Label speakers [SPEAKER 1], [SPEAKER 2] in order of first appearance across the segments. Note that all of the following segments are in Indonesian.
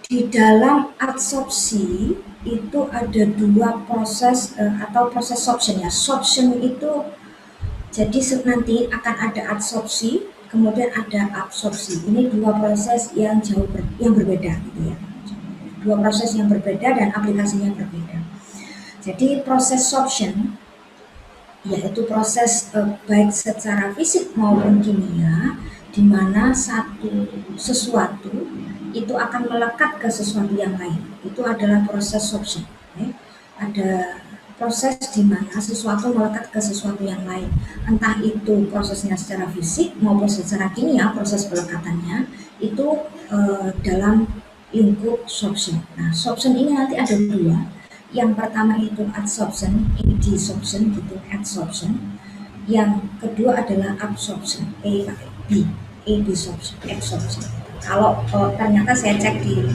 [SPEAKER 1] Di dalam adsorpsi itu ada dua proses atau proses sorption ya. Sorption itu jadi nanti akan ada adsorpsi, kemudian ada absorpsi. Ini dua proses yang yang berbeda gitu ya. Dua proses yang berbeda dan aplikasinya berbeda. Jadi proses sorption yaitu proses baik secara fisik maupun kimia di mana sesuatu itu akan melekat ke sesuatu yang lain. Itu adalah proses sorption. Okay? Ada proses di mana sesuatu melekat ke sesuatu yang lain. Entah itu prosesnya secara fisik maupun secara kimia, proses pelekatannya itu dalam lingkup sorption. Nah, sorption ini nanti ada dua. Yang pertama itu adsorption, desorption gitu, adsorption. Yang kedua adalah absorption, B, desorption, absorption. Kalau ternyata saya cek di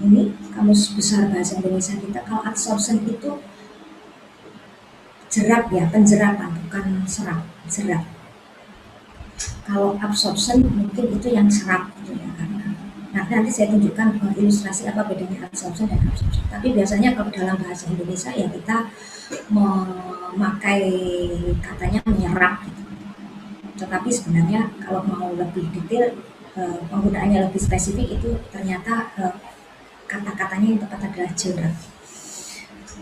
[SPEAKER 1] ini Kamus Besar Bahasa Indonesia kita, kalau absorption itu jerap ya, penjerapan, bukan serap, jerap. Kalau absorption mungkin itu yang serap gitu ya, karena nanti saya tunjukkan ilustrasi apa bedanya absorption dan absorption. Tapi biasanya kalau dalam bahasa Indonesia ya kita memakai katanya menyerap gitu. Tetapi sebenarnya kalau mau lebih detail, penggunaannya lebih spesifik itu ternyata kata-katanya yang tepat adalah jerap.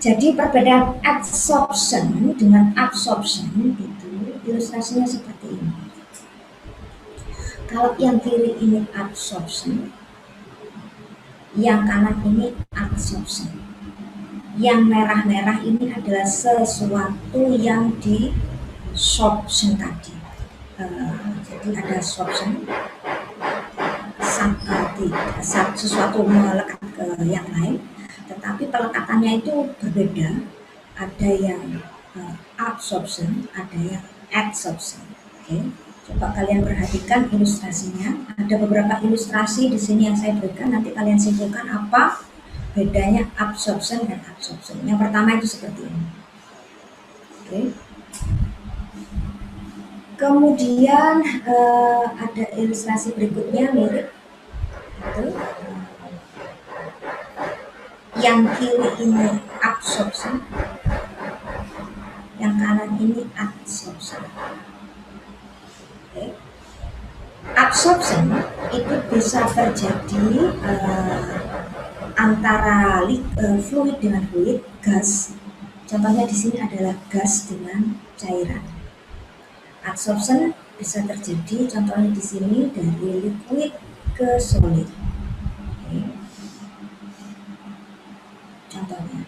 [SPEAKER 1] Jadi perbedaan adsorption dengan absorption itu ilustrasinya seperti ini. Kalau yang kiri ini absorption, yang kanan ini adsorption. Yang merah-merah ini adalah sesuatu yang di sorption tadi. Jadi ada sorption, sesuatu melekat ke yang lain, tetapi pelekatannya itu berbeda. Ada yang absorption, ada yang adsorption. Okay. Coba kalian perhatikan ilustrasinya. Ada beberapa ilustrasi di sini yang saya berikan. Nanti kalian simpulkan apa bedanya absorption dan adsorption. Yang pertama itu seperti ini. Okay. Kemudian ada ilustrasi berikutnya mirip. Yang kiri ini absorption, yang kanan ini adsorption. Okay. Absorption itu bisa terjadi antara fluid dengan fluid, gas. Contohnya di sini adalah gas dengan cairan. Adsorption bisa terjadi, contohnya di sini dari liquid ke solid. Okay. Contohnya.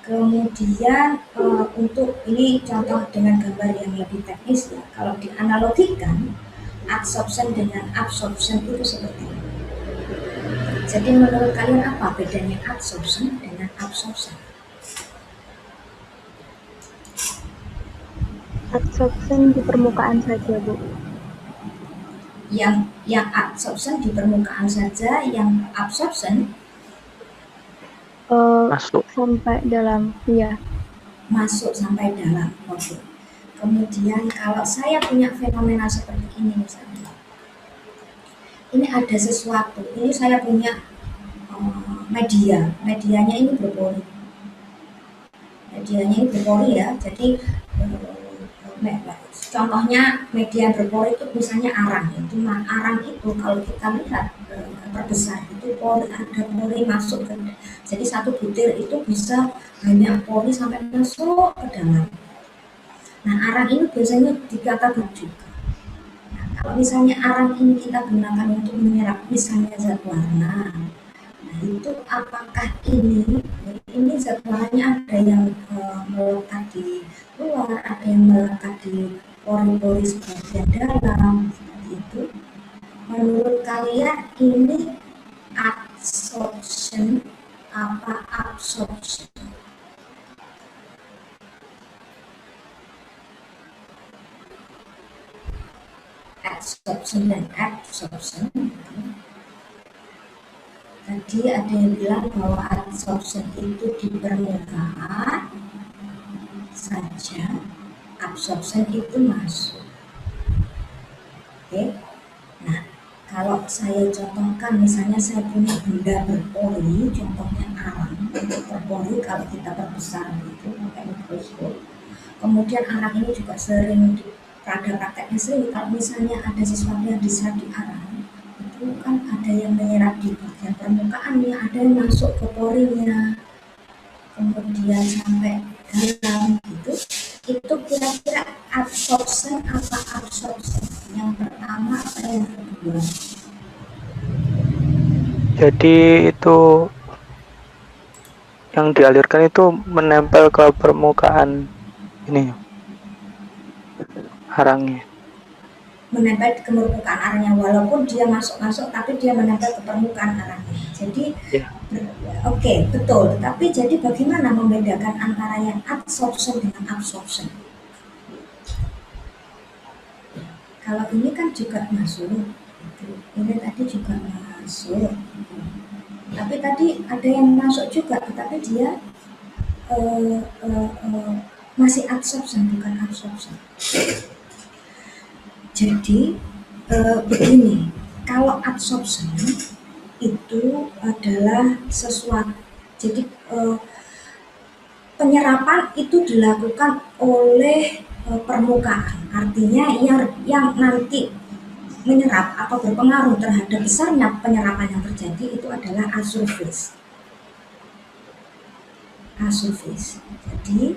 [SPEAKER 1] Kemudian untuk ini contoh dengan gambar yang lebih teknis ya. Kalau dianalogikan adsorption dengan absorption itu seperti ini. Jadi menurut kalian apa bedanya adsorption dengan absorption?
[SPEAKER 2] Adsorption di permukaan saja, Bu.
[SPEAKER 1] Yang adsorption di permukaan saja, yang absorption
[SPEAKER 2] masuk sampai dalam, ya.
[SPEAKER 1] Masuk sampai dalam. Oke. Kemudian kalau saya punya fenomena seperti ini misalnya, ini ada sesuatu, ini saya punya medianya ini berpori. Medianya ini berpori ya, jadi contohnya media berpori itu misalnya arang. Itu arang itu kalau kita lihat terbesar itu pori, ada pori masuk ke, jadi satu butir itu bisa banyak pori sampai masuk ke dalam. Nah, arang ini biasanya dikatakan juga. Nah, kalau misalnya arang ini kita gunakan untuk menyerap misalnya zat warna, nah itu apakah ini zat warnanya ada yang melekat di luar, ada yang melekat di pori-pori sebagian dalam, seperti itu. Menurut kalian ini adsorption apa absorption? Adsorption dan absorption. Tadi ada yang bilang bahwa adsorption itu di permukaan saja, absorption itu masuk. Oke. Nah, Kalau saya contohkan, misalnya saya punya benda berpori, contohnya arang berpori, kalau kita perbesar itu pakai mikroskop. Kemudian arang ini juga sering pada prakteknya sering, kalau misalnya ada sesuatu yang diserap di arang, itu kan ada yang menyerap di bagian permukaannya, ada yang masuk ke porinya, kemudian sampai dalam gitu. Itu kira-kira absorption apa absorption? Yang pertama apa yang kedua?
[SPEAKER 3] Jadi itu yang dialirkan itu menempel ke permukaan ini arangnya.
[SPEAKER 1] Menempel ke permukaan arangnya, walaupun dia masuk-masuk tapi dia menempel ke permukaan arangnya. Jadi
[SPEAKER 3] Ya.
[SPEAKER 1] Oke, betul. Tapi jadi bagaimana membedakan antara yang absorption dengan absorption? Kalau ini kan juga masuk, ini tadi juga masuk. Tapi tadi ada yang masuk juga, tetapi dia masih absorption, bukan absorption. Jadi begini, kalau absorption itu adalah sesuatu, jadi penyerapan itu dilakukan oleh permukaan, artinya yang nanti menyerap atau berpengaruh terhadap besarnya penyerapan yang terjadi itu adalah asurface. Jadi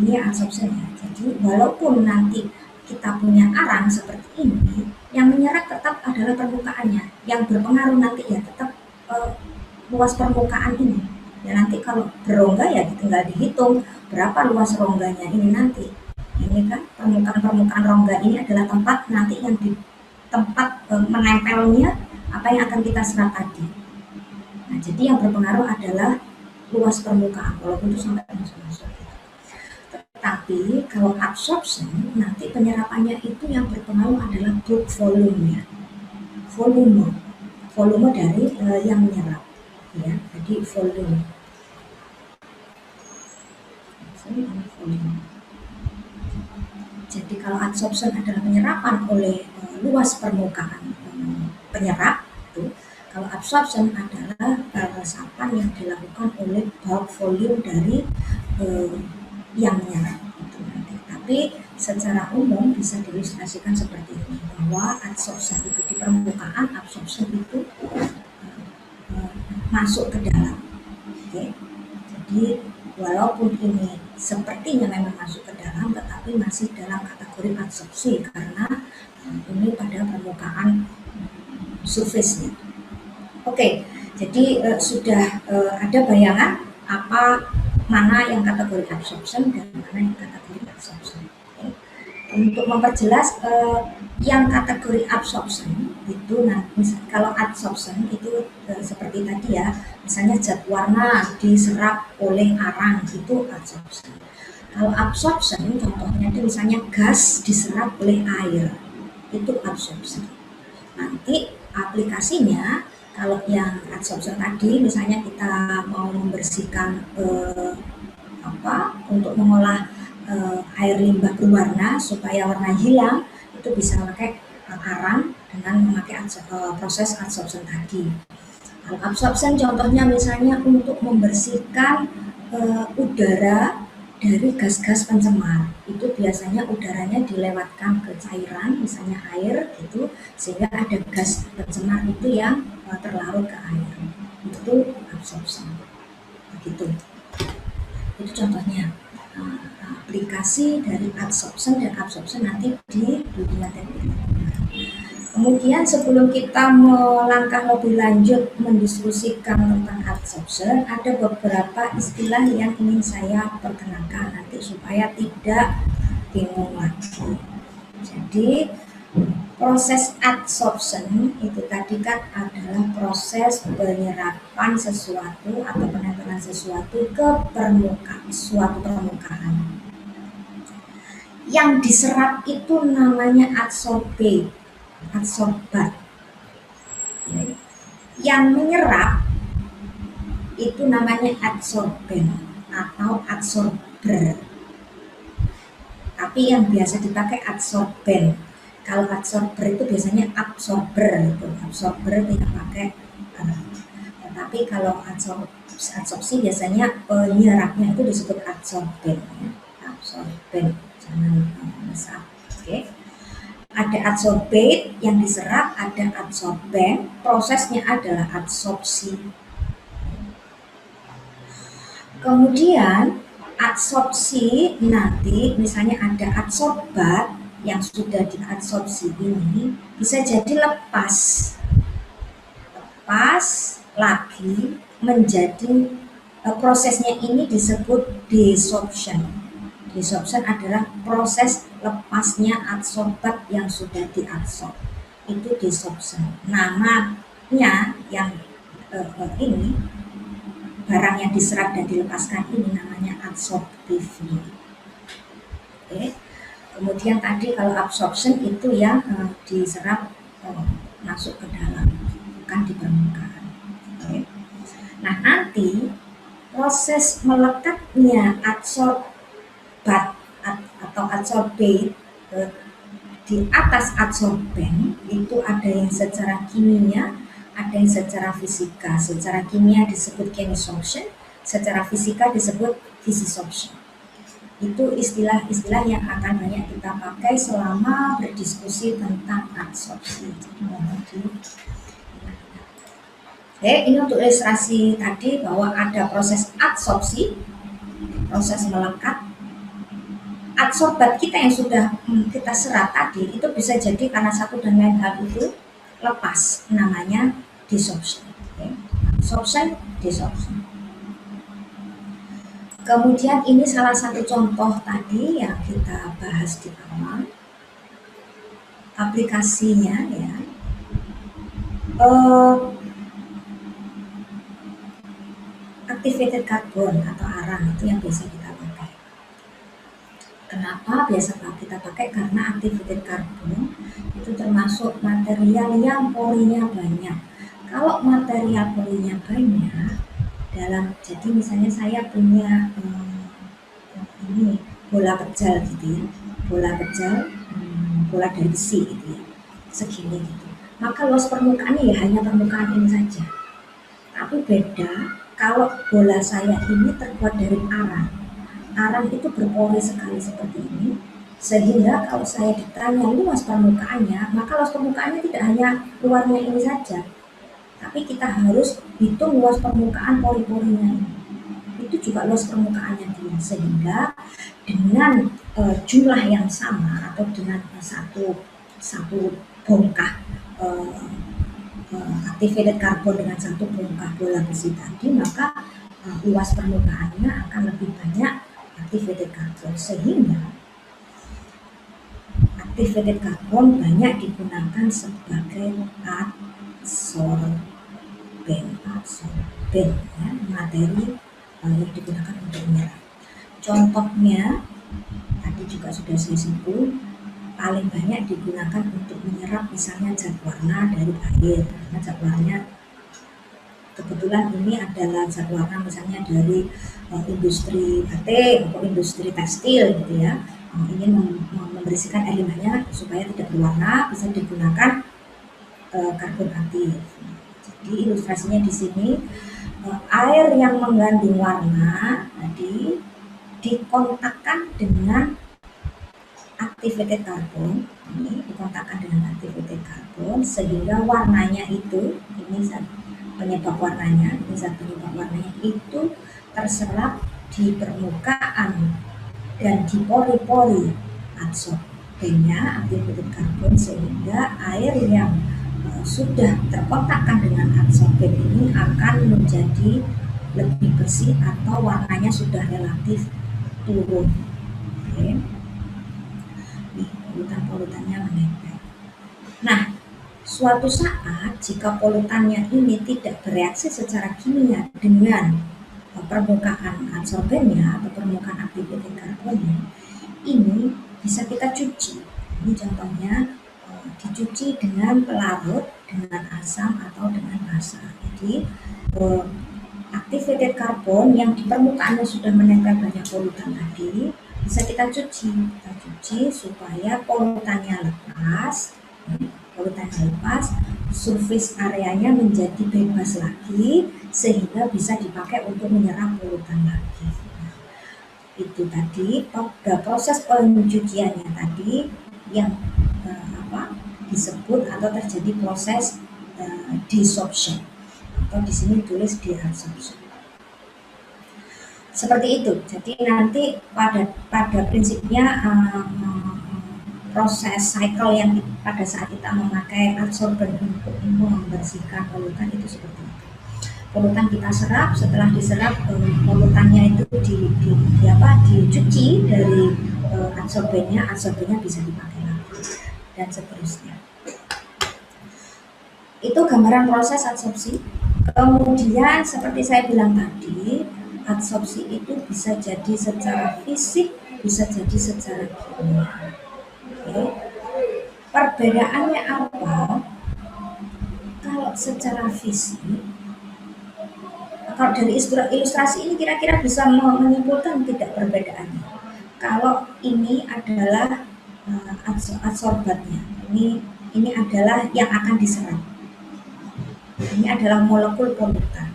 [SPEAKER 1] ini absorption ya. Jadi walaupun nanti kita punya arang seperti ini, yang menyerap tetap adalah permukaannya, yang berpengaruh nanti ya tetap luas permukaan ini. Ya nanti kalau berongga ya tinggal dihitung berapa luas rongganya ini nanti. Ini kan permukaan rongga ini adalah tempat nanti yang di tempat menempelnya apa yang akan kita serap tadi. Nah, jadi yang berpengaruh adalah luas permukaan, walaupun itu sampai masuk-masuk. Tetapi kalau absorption, nanti penyerapannya itu yang berpengaruh adalah bulk volume-nya. Volume dari yang menyerap. Ya, jadi volume. Jadi kalau absorption adalah penyerapan oleh luas permukaan penyerap itu, kalau absorption adalah resapan yang dilakukan oleh bulk volume dari yang menyerap itu nanti. Tapi secara umum bisa diilustrasikan seperti ini, bahwa absorption itu di permukaan, absorption itu masuk ke dalam. Oke. Jadi walaupun ini sepertinya memang masuk ke dalam, tetapi masih dalam kategori absorpsi karena ini pada permukaan surface-nya. Oke, jadi sudah ada bayangan apa mana yang kategori absorption dan mana yang kategori absorption. Oke. Untuk memperjelas yang kategori absorption itu, nah kalau absorption itu seperti tadi ya, misalnya zat warna diserap oleh arang itu absorption. Kalau absorption contohnya itu misalnya gas diserap oleh air itu absorption. Nanti aplikasinya kalau yang absorption tadi misalnya kita mau membersihkan untuk mengolah air limbah berwarna supaya warna hilang, itu bisa pakai arang dengan memakai proses absorption tadi. Kalau absorption contohnya misalnya untuk membersihkan udara dari gas-gas pencemar, itu biasanya udaranya dilewatkan ke cairan, misalnya air gitu, sehingga ada gas pencemar itu yang terlarut ke air. Itu absorption. Begitu. Itu contohnya. Aplikasi dari absorption dan absorption nanti di dunia teknik. Kemudian sebelum kita melangkah lebih lanjut mendiskusikan tentang absorption, ada beberapa istilah yang ingin saya perkenalkan nanti supaya tidak bingung lagi. Jadi proses absorption itu tadi kan adalah proses penyerapan sesuatu atau penempelan sesuatu ke suatu permukaan. Yang diserap itu namanya adsorbat. Yang menyerap itu namanya adsorben atau adsorber. Tapi yang biasa dipakai adsorben Kalau adsorber itu biasanya absorber itu, absorber tidak pakai tetapi kalau adsorpsi biasanya penyerapnya itu disebut adsorben ya. Absorben, jangan besar. Oke. Ada adsorbate yang diserap, ada adsorben, prosesnya adalah adsorpsi. Kemudian adsorpsi nanti misalnya ada adsorbat yang sudah diadsorpsi ini bisa jadi lepas lagi menjadi prosesnya ini disebut desorption. Desorption adalah proses lepasnya adsorbat yang sudah diadsorb. Itu desorption. Namanya yang ini barang yang diserap dan dilepaskan ini namanya adsorptif. Oke. Kemudian tadi kalau absorption itu yang diserap masuk ke dalam, bukan di permukaan. Oke. Nah nanti proses melekatnya adsorbat atau adsorbate di atas adsorben itu ada yang secara kimia, ada yang secara fisika. Secara kimia disebut chemisorption, secara fisika disebut physisorption. Itu istilah-istilah yang akan banyak kita pakai selama berdiskusi tentang adsorpsi. Oke, ini untuk ilustrasi tadi bahwa ada proses adsorpsi, proses melekat. Adsorbat kita yang sudah kita serap tadi itu bisa jadi karena satu dan lain hal itu lepas, namanya desorption. Oke. Absorption, desorption. Kemudian ini salah satu contoh tadi yang kita bahas di awal, aplikasinya ya. Activated carbon atau arang itu yang biasa kita pakai. Kenapa biasa kita pakai? Karena activated carbon itu termasuk material yang porinya banyak. Kalau material porinya banyak, jadi misalnya saya punya ini bola pejal gitu ya, bola pejal, bola dari besi gitu ya, segini gitu. Maka luas permukaannya ya hanya permukaan ini saja. Tapi beda kalau bola saya ini terbuat dari arang. Arang itu berpori sekali seperti ini, sehingga kalau saya ditanya luas permukaannya, maka luas permukaannya tidak hanya luarnya ini saja, tapi kita harus hitung luas permukaan pori-porinya ini. Itu juga luas permukaannya dia, sehingga dengan jumlah yang sama atau dengan satu bongkah activated carbon dengan satu bongkah bola besi tadi, maka luas permukaannya akan lebih banyak activated carbon, sehingga activated carbon banyak digunakan sebagai adsorben ya, materi yang digunakan untuk menyerap. Contohnya tadi juga sudah saya sebut, paling banyak digunakan untuk menyerap misalnya zat warna dari air, karena zat warna kebetulan ini adalah zat warna misalnya dari industri batik atau industri tekstil gitu ya, ingin membersihkan air limbahnya supaya tidak berwarna, bisa digunakan karbon aktif. Jadi ilustrasinya di sini air yang mengandung warna tadi dikontakkan dengan activated carbon, ini dikontakkan dengan activated carbon sehingga warnanya itu, ini zat penyebab warnanya, itu terserap di permukaan dan di pori-pori adsorbennya activated carbon, sehingga air yang sudah terkontakkan dengan adsorben ini akan menjadi lebih bersih atau warnanya sudah relatif turun. Oke. Nih, polutan-polutannya menempel. Nah, suatu saat jika polutannya ini tidak bereaksi secara kimia dengan permukaan adsorbennya atau permukaan activated carbonnya, ini bisa kita cuci. Ini contohnya dicuci dengan pelarut, dengan asam atau dengan basa. Jadi activated carbon yang di permukaannya sudah menempel banyak polutan tadi, bisa kita cuci supaya polutannya lepas, surface areanya menjadi bebas lagi sehingga bisa dipakai untuk menyerap polutan lagi. Itu tadi pada proses pencuciannya tadi yang disebut atau terjadi proses desorption, atau di sini tulis deadsorption. Seperti itu. Jadi nanti pada prinsipnya proses cycle yang pada saat kita memakai adsorben untuk membersihkan polutan itu seperti itu. Polutan kita serap, setelah diserap polutannya itu dicuci dari adsorbennya bisa dipakai lagi dan seterusnya. Itu gambaran proses adsorpsi. Kemudian seperti saya bilang tadi, adsorpsi itu bisa jadi secara fisik, bisa jadi secara kimia. Oke. Perbedaannya apa? Kalau secara fisik, kalau dari ilustrasi ini kira-kira bisa menyimpulkan tidak perbedaannya. Kalau ini adalah adsorbannya, ini adalah yang akan diserap. Ini adalah molekul polutan.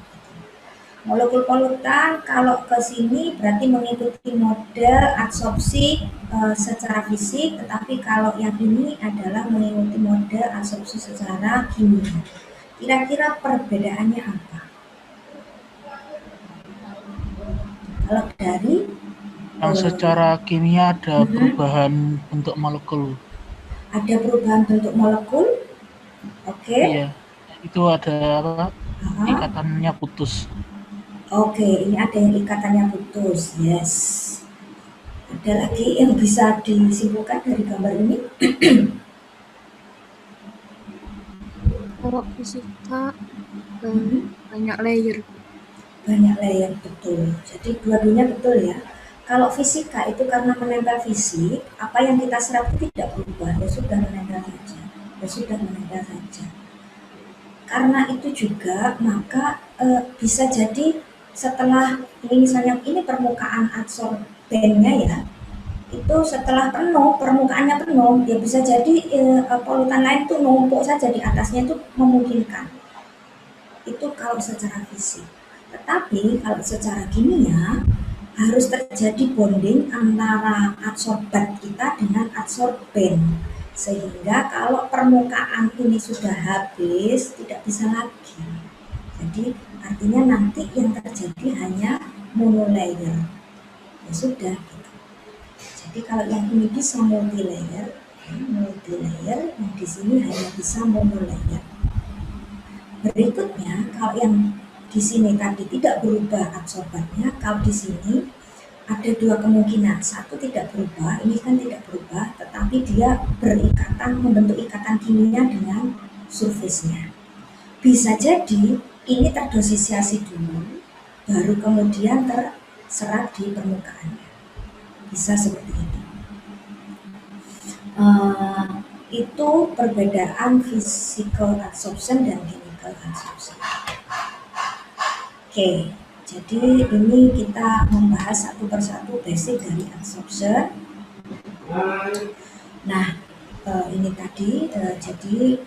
[SPEAKER 1] Molekul polutan kalau ke sini berarti mengikuti model adsorpsi secara fisik, tetapi kalau yang ini adalah mengikuti model adsorpsi secara kimia. Kira-kira perbedaannya apa? Kalau dari
[SPEAKER 4] yang secara kimia ada perubahan bentuk molekul.
[SPEAKER 1] Ada perubahan bentuk molekul. Oke.
[SPEAKER 4] Iya. Itu ada apa? Ikatannya putus.
[SPEAKER 1] Oke, ini ada yang ikatannya putus. Yes. Ada lagi yang bisa disimpulkan dari gambar ini?
[SPEAKER 5] Kalau fisika banyak layer.
[SPEAKER 1] Banyak layer, betul. Jadi dua-duanya betul ya. Kalau fisika itu karena menempel fisik, apa yang kita serap itu tidak berubah, ya sudah menempel saja. Karena itu juga maka bisa jadi setelah ini misalnya ini permukaan adsorbennya ya, itu setelah penuh, permukaannya penuh, ya bisa jadi polutan lain tuh numpuk saja di atasnya, itu memungkinkan. Itu kalau secara fisik. Tetapi kalau secara kimia harus terjadi bonding antara adsorban kita dengan adsorben, sehingga kalau permukaan ini sudah habis tidak bisa lagi. Jadi artinya nanti yang terjadi hanya monolayer. Ya sudah gitu. Jadi kalau yang ini bisa multilayer, yang di sini hanya bisa monolayer. Berikutnya kalau yang di sini tadi tidak berubah adsorbannya, kalau di sini ada dua kemungkinan. Satu tidak berubah, ini kan tidak berubah, tetapi dia berikatan, membentuk ikatan kimia dengan surface-nya. Bisa jadi ini terdosisiasi dulu, baru kemudian terserap di permukaannya. Bisa seperti itu. Itu perbedaan physical adsorption dan chemical adsorption. Oke, jadi ini kita membahas satu persatu basic dari adsorption. Nah, ini tadi jadi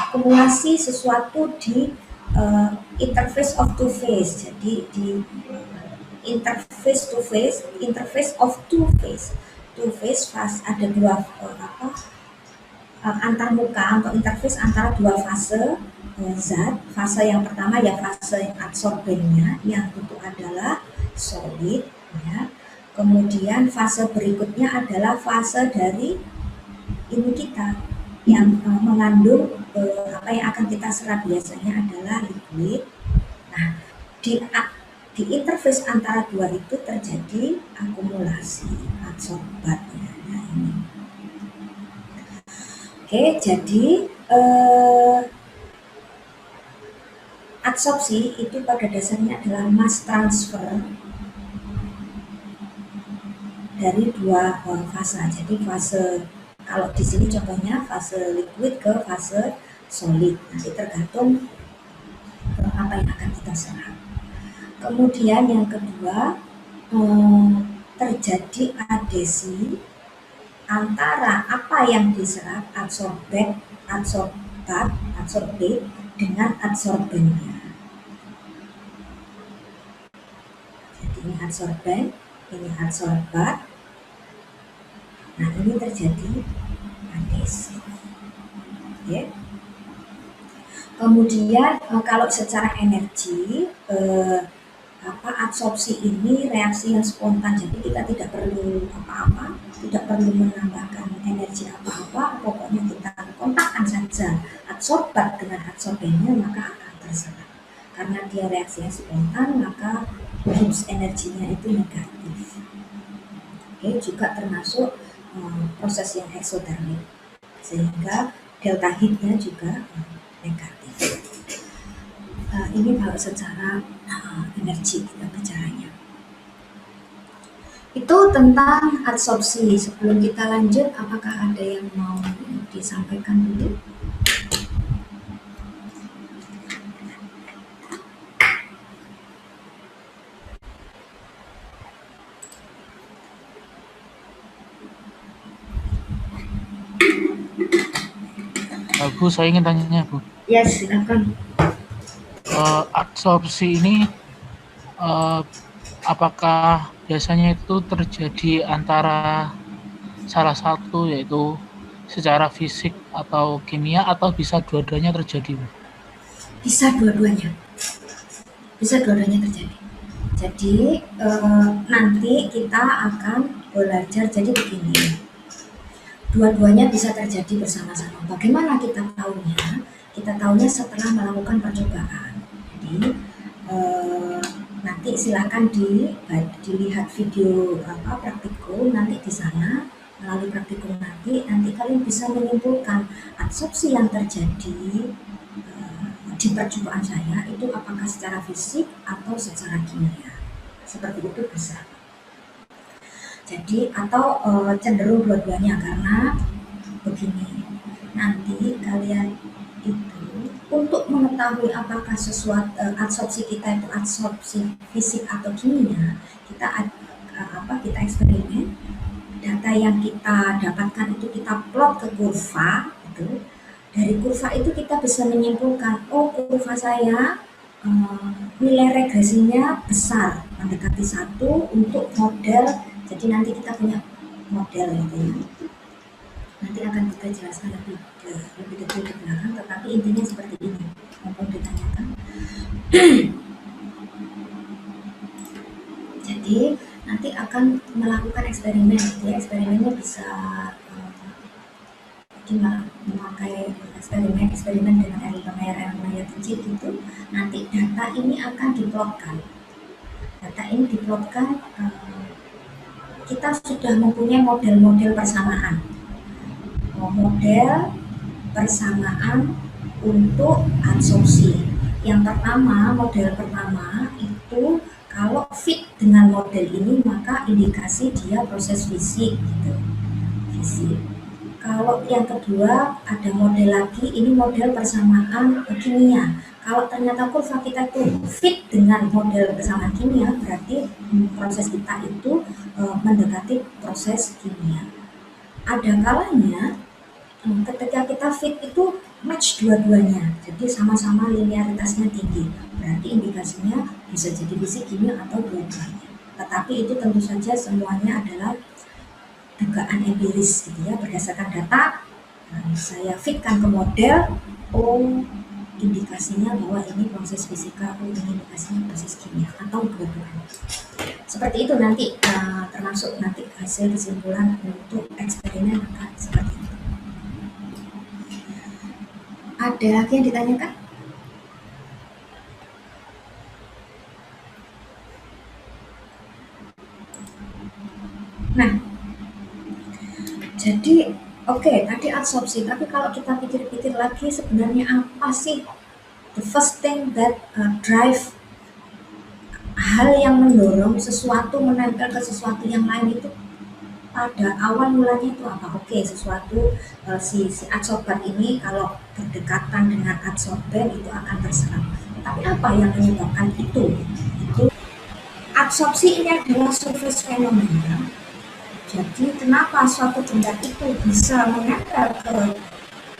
[SPEAKER 1] akumulasi sesuatu di interface of two phase. Jadi di interface of two phase. Two phase ada dua antarmuka atau interface antara dua fase zat. Fase yang pertama ya fase adsorbennya yang itu adalah solid ya. Kemudian fase berikutnya adalah fase dari ini kita yang mengandung apa yang akan kita serap, biasanya adalah liquid. Nah, di interface antara dua itu terjadi akumulasi adsorbannya. Nah, ini. Oke, jadi adsorpsi itu pada dasarnya adalah mass transfer dari dua fase. Jadi fase, kalau di sini contohnya fase liquid ke fase solid. Nanti tergantung apa yang akan kita serap. Kemudian yang kedua terjadi adesi antara apa yang diserap adsorbat dengan adsorbennya. Jadi ini adsorban, ini adsorbat. Nah, ini terjadi adesi. Oke. Kemudian kalau secara energi adsorpsi ini reaksi yang spontan, jadi kita tidak perlu apa-apa, tidak perlu menambahkan energi apa-apa, pokoknya kita kontakkan saja adsorbat dengan adsorbennya, maka akan terserap. Karena dia reaksi yang spontan, maka Gibbs energinya itu negatif. Oke, juga termasuk proses yang eksotermik, sehingga delta heatnya juga negatif. Ini kalau secara energi kita bicaranya. Itu tentang adsorpsi. Sebelum kita lanjut, apakah ada yang mau disampaikan dulu?
[SPEAKER 4] Bu, saya ingin tanya, Bu.
[SPEAKER 1] Yes, silakan.
[SPEAKER 4] Adsorpsi ini apakah biasanya itu terjadi antara salah satu, yaitu secara fisik atau kimia, atau bisa dua-duanya terjadi, Bu?
[SPEAKER 1] Bisa dua-duanya. Bisa dua-duanya terjadi. Jadi nanti kita akan belajar, jadi begini. Dua-duanya bisa terjadi bersama-sama. Bagaimana kita tahunya? Kita tahunya setelah melakukan percobaan. Jadi nanti silakan dilihat video praktikum nanti di sana. Melalui praktikum nanti kalian bisa menyimpulkan adsorpsi yang terjadi di percobaan saya itu apakah secara fisik atau secara kimia. Seperti itu bisa. Jadi atau cenderung dua-duanya, karena begini, nanti kalian itu untuk mengetahui apakah sesuatu adsorpsi kita itu adsorpsi fisik atau kimia, kita kita eksperimen, data yang kita dapatkan itu kita plot ke kurva itu. Dari kurva itu kita bisa menyimpulkan, oh kurva saya nilai regresinya besar, mendekati 1 untuk model. Jadi nanti kita punya model gitu ya. Nanti akan kita jelaskan lebih detail ke belakang, tetapi intinya seperti ini. Mumpung ditanyakan. Jadi nanti akan melakukan eksperimen. Ya, eksperimennya bisa memakai eksperimen dengan layar kecil gitu. Nanti data ini akan diplotkan. Data ini diplotkan. Kita sudah mempunyai model-model persamaan. Model persamaan untuk adsorpsi. Yang pertama, model pertama itu kalau fit dengan model ini maka indikasi dia proses fisik gitu. Fisik. Kalau yang kedua ada model lagi, ini model persamaan kimia. Kalau ternyata kurva kita itu fit dengan model persamaan kimia, berarti proses kita itu mendekati proses kimia. Ada kalanya ketika kita fit itu match dua-duanya, jadi sama-sama linearitasnya tinggi, berarti indikasinya bisa jadi fisik, kimia, atau dua-duanya. Tetapi itu tentu saja semuanya adalah dugaan empiris gitu ya, berdasarkan data saya fitkan ke model, indikasinya bahwa ini proses fisika, ini indikasinya proses kimia, atau dua-duanya. Seperti itu nanti termasuk nanti hasil kesimpulan untuk eksperimen akan seperti itu. Ada lagi yang ditanyakan? Nah, jadi oke, tadi adsorpsi, tapi kalau kita pikir-pikir lagi sebenarnya apa sih the first thing that drive, hal yang mendorong sesuatu menempel ke sesuatu yang lain itu pada awal mulanya itu apa? Oke, sesuatu si adsorban ini kalau berdekatan dengan adsorben itu akan terserap. Tapi apa yang menyebabkan itu? Itu Adsorpsi ini adalah surface fenomena. Jadi kenapa suatu benda itu bisa menempel ke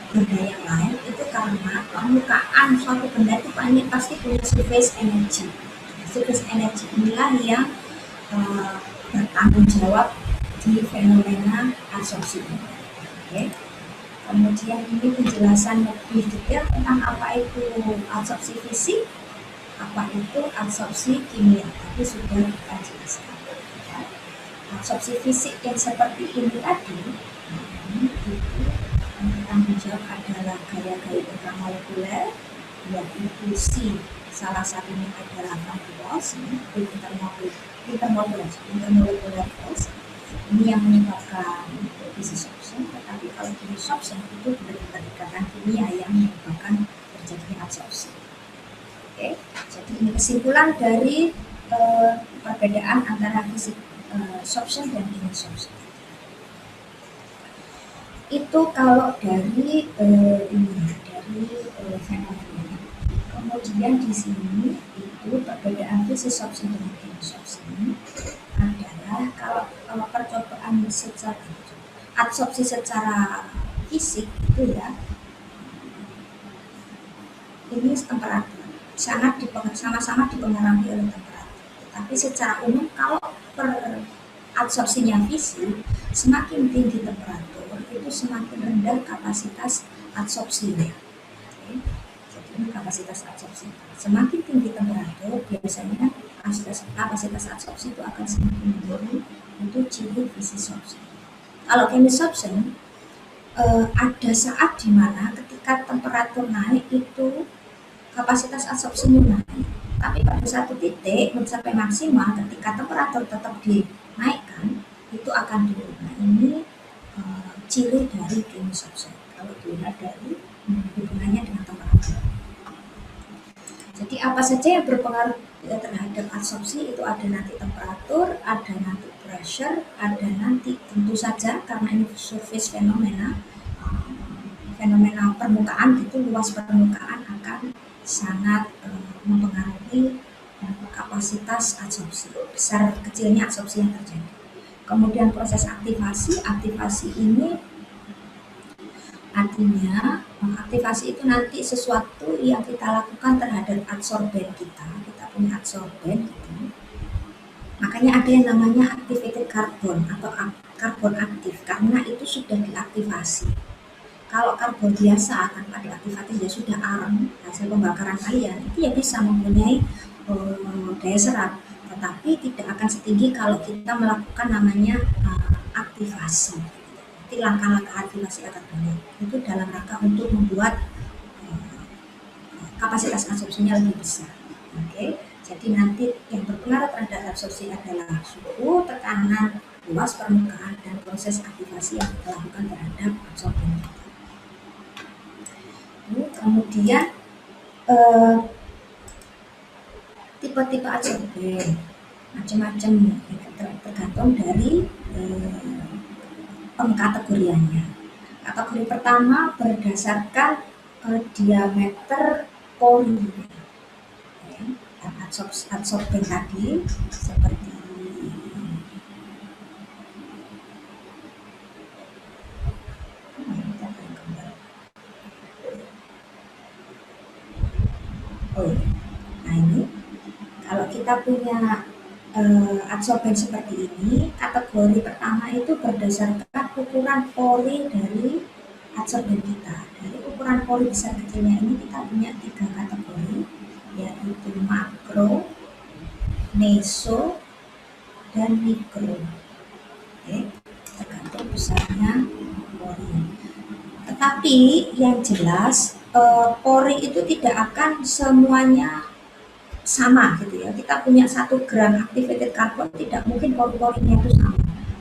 [SPEAKER 1] benda yang lain, itu karena permukaan suatu benda itu pasti punya surface energy. Surface energy inilah yang bertanggung jawab di fenomena adsorpsi. Oke. Kemudian ini penjelasan lebih detail tentang apa itu adsorpsi fisik, apa itu adsorpsi kimia, tapi sudah kita jelaskan. Adsorpsi fisik yang seperti ini tadi, itu tanggung jawab adalah gaya-gaya intramolekuler, yaitu C. Salah satunya adalah van der Waals, intermolecular force. Ini yang menyebabkan physisorption, tetapi kalau chemisorption itu benar-benar ikatan kimia yang menyebabkan terjadinya adsorpsi. Oke, jadi ini kesimpulan dari perbedaan antara fisik sorption dan chemisorption. Itu kalau dari fenomena. Kemudian di sini itu perbedaan physisorption dengan chemisorption adalah kalau percobaan secara adsorpsi secara fisik itu ya, ini temperatur sangat sama-sama dipengaruhi oleh temperatur. Tapi secara umum kalau adsorpsinya fisik, semakin tinggi temperatur itu semakin rendah kapasitas adsorpsinya. Oke. Jadi ini kapasitas adsorpsi. Semakin tinggi temperatur biasanya kapasitas adsorpsi itu akan semakin menurun. Itu ciri physisorption. Kalau chemisorption ada saat di mana ketika temperatur naik itu kapasitas adsorpsinya naik, tapi pada satu titik mencapai maksimal ketika temperatur tetap dinaikkan itu akan turun. Nah ini ciri dari chemisorption kalau dilihat dari hubungannya dengan temperatur. Jadi apa saja yang berpengaruh terhadap adsorpsi itu ada nanti temperatur, ada nanti pressure, ada nanti tentu saja karena ini surface fenomena permukaan itu luas permukaan akan sangat mempengaruhi kapasitas adsorpsi, besar kecilnya adsorpsi yang terjadi. Kemudian proses aktivasi ini artinya aktivasi itu nanti sesuatu yang kita lakukan terhadap adsorben kita punya adsorben gitu. Makanya ada yang namanya activated carbon atau karbon aktif karena itu sudah diaktifasi. Kalau karbon biasa tanpa diaktifasi ya sudah arang hasil pembakaran kalian, itu ya bisa mempunyai daya serap, tetapi tidak akan setinggi kalau kita melakukan namanya aktivasi. Nanti langkah-langkah aktivasi akan banyak. Itu dalam rangka untuk membuat kapasitas absorpsinya lebih besar. Oke, jadi nanti yang berpengaruh terhadap absorpsi adalah suhu, tekanan, luas permukaan, dan proses aktivasi yang dilakukan terhadap absorben. Kemudian tipe-tipe adsorben macam-macam tergantung dari pengkategoriannya. Kategori pertama berdasarkan diameter pori. Adsorben tadi seperti nah ini kalau kita punya adsorben seperti ini, kategori pertama itu berdasarkan ukuran pori dari adsorben kita. Dari ukuran pori besar kecilnya ini kita punya 3 kategori, yaitu makro, meso, dan mikro. Oke, tergantung besarnya pori. Tetapi yang jelas pori itu tidak akan semuanya sama gitu ya. Kita punya 1 gram activated carbon, tidak mungkin pori-porinya itu sama.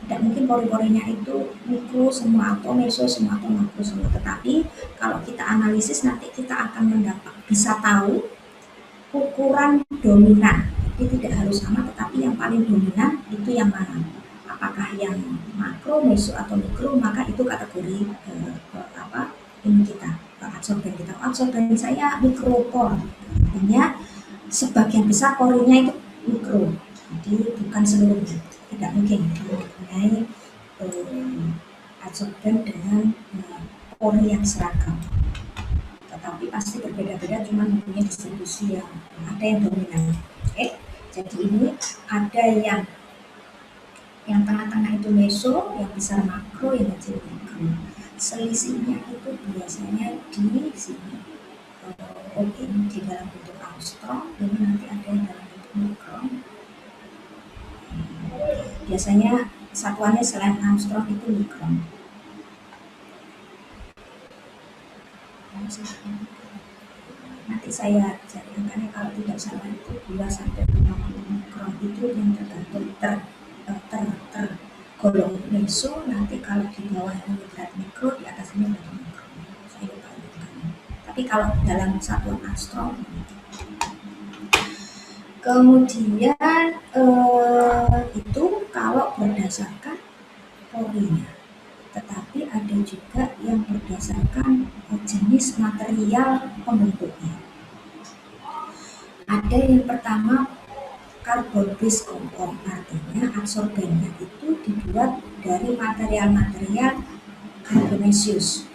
[SPEAKER 1] Tidak mungkin pori-porinya itu mikro semua atau meso semua atau makro semua. Tetapi kalau kita analisis nanti kita akan bisa tahu ukuran dominan. Jadi tidak harus sama, tetapi yang paling dominan itu yang mana? Apakah yang makro, meso atau mikro? Maka itu kategori ini kita adsorben kita. Adsorben saya mikropor, artinya sebagian besar porinya itu mikro. Jadi bukan seluruhnya, tidak mungkin mempunyai adsorben dengan pori yang seragam. Tetapi pasti berbeda-beda, cuma mempunyai distribusi yang ada yang dominan. Oke, jadi ini ada yang tengah-tengah itu meso, yang besar makro, yang kecil mikro. Selisihnya itu biasanya di sini. Ini di dalam bentuk angstrom, ini nanti ada yang dalam bentuk mikron. Biasanya satuannya selain angstrom itu mikron. Nanti saya cari angkanya, kalau tidak salah itu 2 sampai 50 mikron itu yang tergantung tergolong meso. Nanti kalau di bawah ini berat mikro, di atas ini berat mikro. Saya lupa angkanya. Tapi kalau dalam satuan angstrom. Kemudian itu kalau berdasarkan porinya. Tetapi ada juga yang berdasarkan jenis material pembentuknya. Ada yang pertama carbon based compound, artinya adsorbennya itu dibuat dari material-material carbonaceous.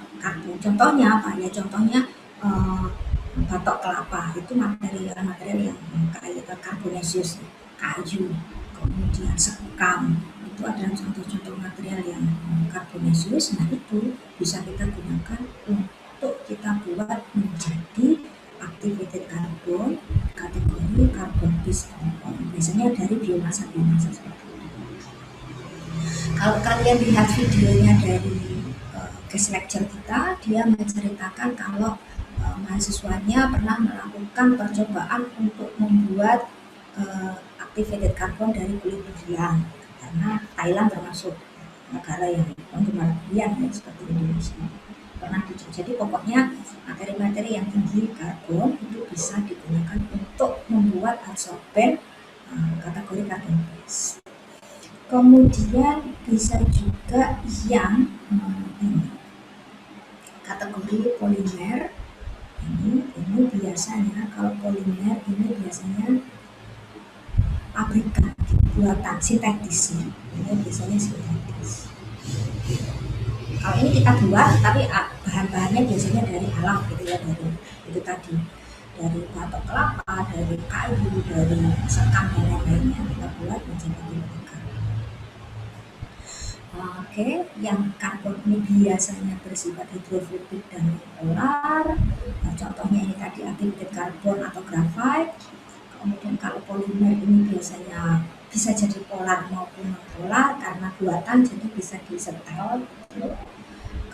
[SPEAKER 1] Contohnya apa ya? Contohnya batok kelapa itu material yang kayak carbonaceous, kayu, kemudian sekam, itu adalah contoh-contoh material yang carbonaceous. Nah itu bisa kita gunakan untuk kita buat menjadi activated carbon kategori carbon based compound, biasanya dari biomasa seperti itu. Kalau kalian lihat videonya dari guest lecture kita, dia menceritakan kalau mahasiswanya pernah melakukan percobaan untuk membuat activated carbon dari kulit durian, karena Thailand termasuk negara yang penggemar durian ya, seperti Indonesia. Pernah dicoba. Jadi pokoknya materi-materi yang tinggi karbon itu bisa digunakan untuk membuat adsorben kategori carbon base. Kemudian bisa juga yang ini kategori polimer. Ini biasanya kalau polimer ini biasanya pabrikan buatan sintetis ya. Ini biasanya sintetis. Kalau ini kita buat, tapi bahan-bahannya biasanya dari alam gitu ya, dari itu tadi, dari batok kelapa, dari kayu, dari sekam dan lain-lainnya kita buat menjadi pabrikan. Oke, yang karbon ini biasanya bersifat hidrofobik dan polar. Contohnya ini tadi activated carbon atau grafite. Kemudian kalau polimer ini biasanya bisa jadi polar maupun non-polar karena buatan, jadi bisa disetel.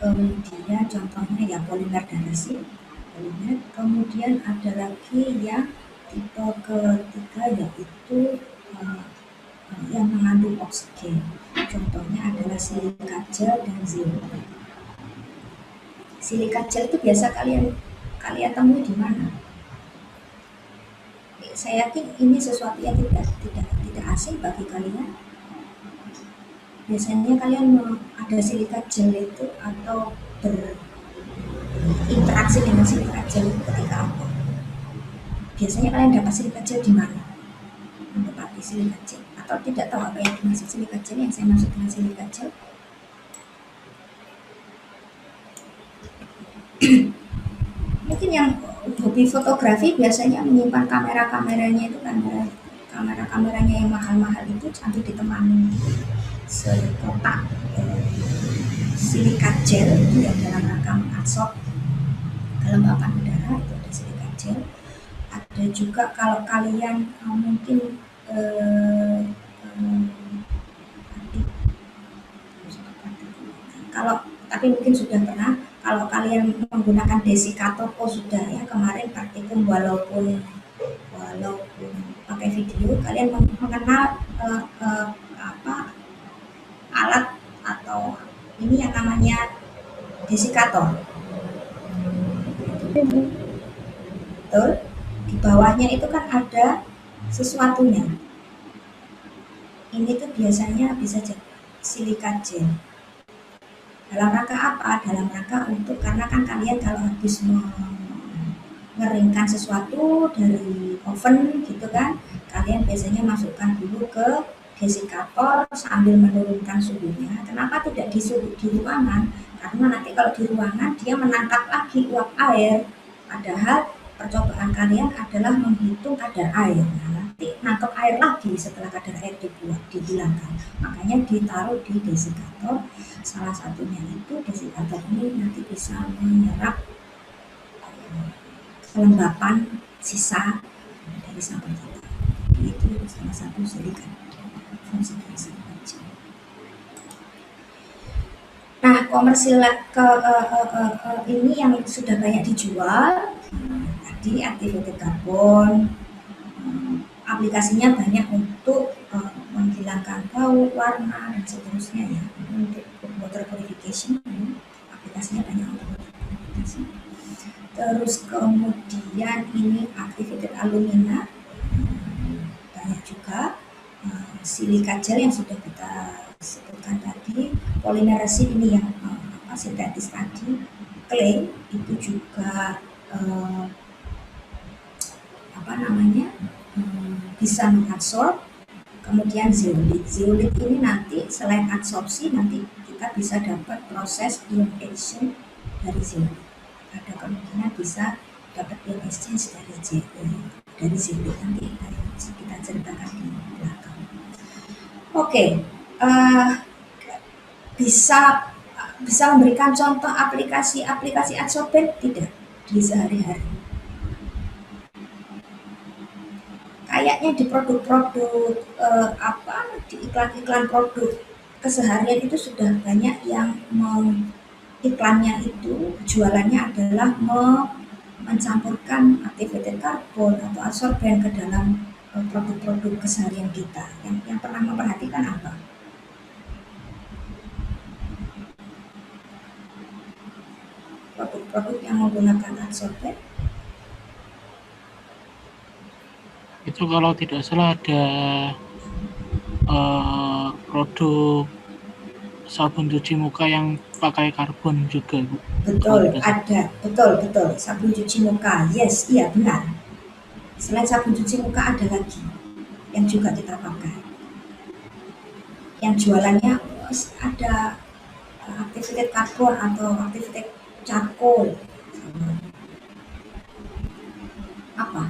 [SPEAKER 1] Kemudian contohnya ya polimer dan resin. Polimer. Kemudian ada lagi yang tipe ketiga yaitu yang mengandung oksigen. Contohnya adalah silika gel dan zeolite. Silika gel itu biasa kalian temui di mana? Saya yakin ini sesuatu yang tidak asing bagi kalian. Biasanya kalian ada silika gel itu atau berinteraksi dengan silika gel ketika apa? Biasanya kalian dapat silika gel di mana? Mendapati silika gel atau tidak tahu apa yang dimaksud silika gel, yang saya maksud dengan silika gel? Mungkin yang hobi fotografi biasanya menyimpan kamera-kameranya itu, kamera-kameranya yang mahal-mahal itu sambil ditemani sekotak silika gel itu yang dalam rangka mengabsorb kelembapan udara, itu ada silika gel. Ada juga kalau kalian mungkin tapi mungkin sudah pernah, kalau kalian menggunakan desikator, sudah ya kemarin praktikum, walaupun pakai video, kalian mengenal alat atau ini yang namanya desikator. Betul, di bawahnya itu kan ada sesuatunya. Ini tuh biasanya bisa jadi silika gel. Dalam rangka apa? Dalam rangka untuk, karena kan kalian kalau habis mengeringkan sesuatu dari oven gitu kan, kalian biasanya masukkan dulu ke desikator sambil menurunkan suhunya. Kenapa tidak di ruangan? Karena nanti kalau di ruangan dia menangkap lagi uap air. Padahal percobaan kalian adalah menghitung kadar air. Nah, nanti nangkap air lagi setelah kadar air dihilangkan. Makanya ditaruh di desikator. Salah satunya itu desikator ini nanti bisa menyerap kelembapan sisa dari sampel kita. Itu salah satu silikan fungsi baja. Nah, komersil ini yang sudah banyak dijual. Tadi activated carbon, aplikasinya banyak untuk menghilangkan bau, warna, dan seterusnya ya. Untuk water purification, aplikasinya banyak untuk water purification. Terus kemudian ini activated alumina, banyak juga. Silika gel yang sudah kita sebutkan tadi, polimerase ini yang sintetis tadi, clay itu juga bisa mengabsorb. Kemudian zeolit ini nanti selain absorpsi nanti kita bisa dapat proses ion exchange dari zeolit. Ada kemungkinan bisa dapat ion exchange dari zeolit, nanti kita ceritakan di belakang. Oke, bisa memberikan contoh aplikasi adsorben tidak di sehari-hari? Kayaknya di produk-produk di iklan-iklan produk keseharian itu sudah banyak yang iklannya itu jualannya adalah mencampurkan activated carbon atau adsorben ke dalam produk-produk keseharian kita. Yang pernah memperhatikan apa? Produk-produk yang menggunakan adsorben?
[SPEAKER 4] Itu kalau tidak salah ada produk sabun cuci muka yang pakai karbon juga, Bu.
[SPEAKER 1] Betul, ada. Betul. Sabun cuci muka. Yes, iya benar. Selain sabun cuci muka ada lagi yang juga kita pakai. Yang jualannya ada activated carbon atau activated charcoal. Apa?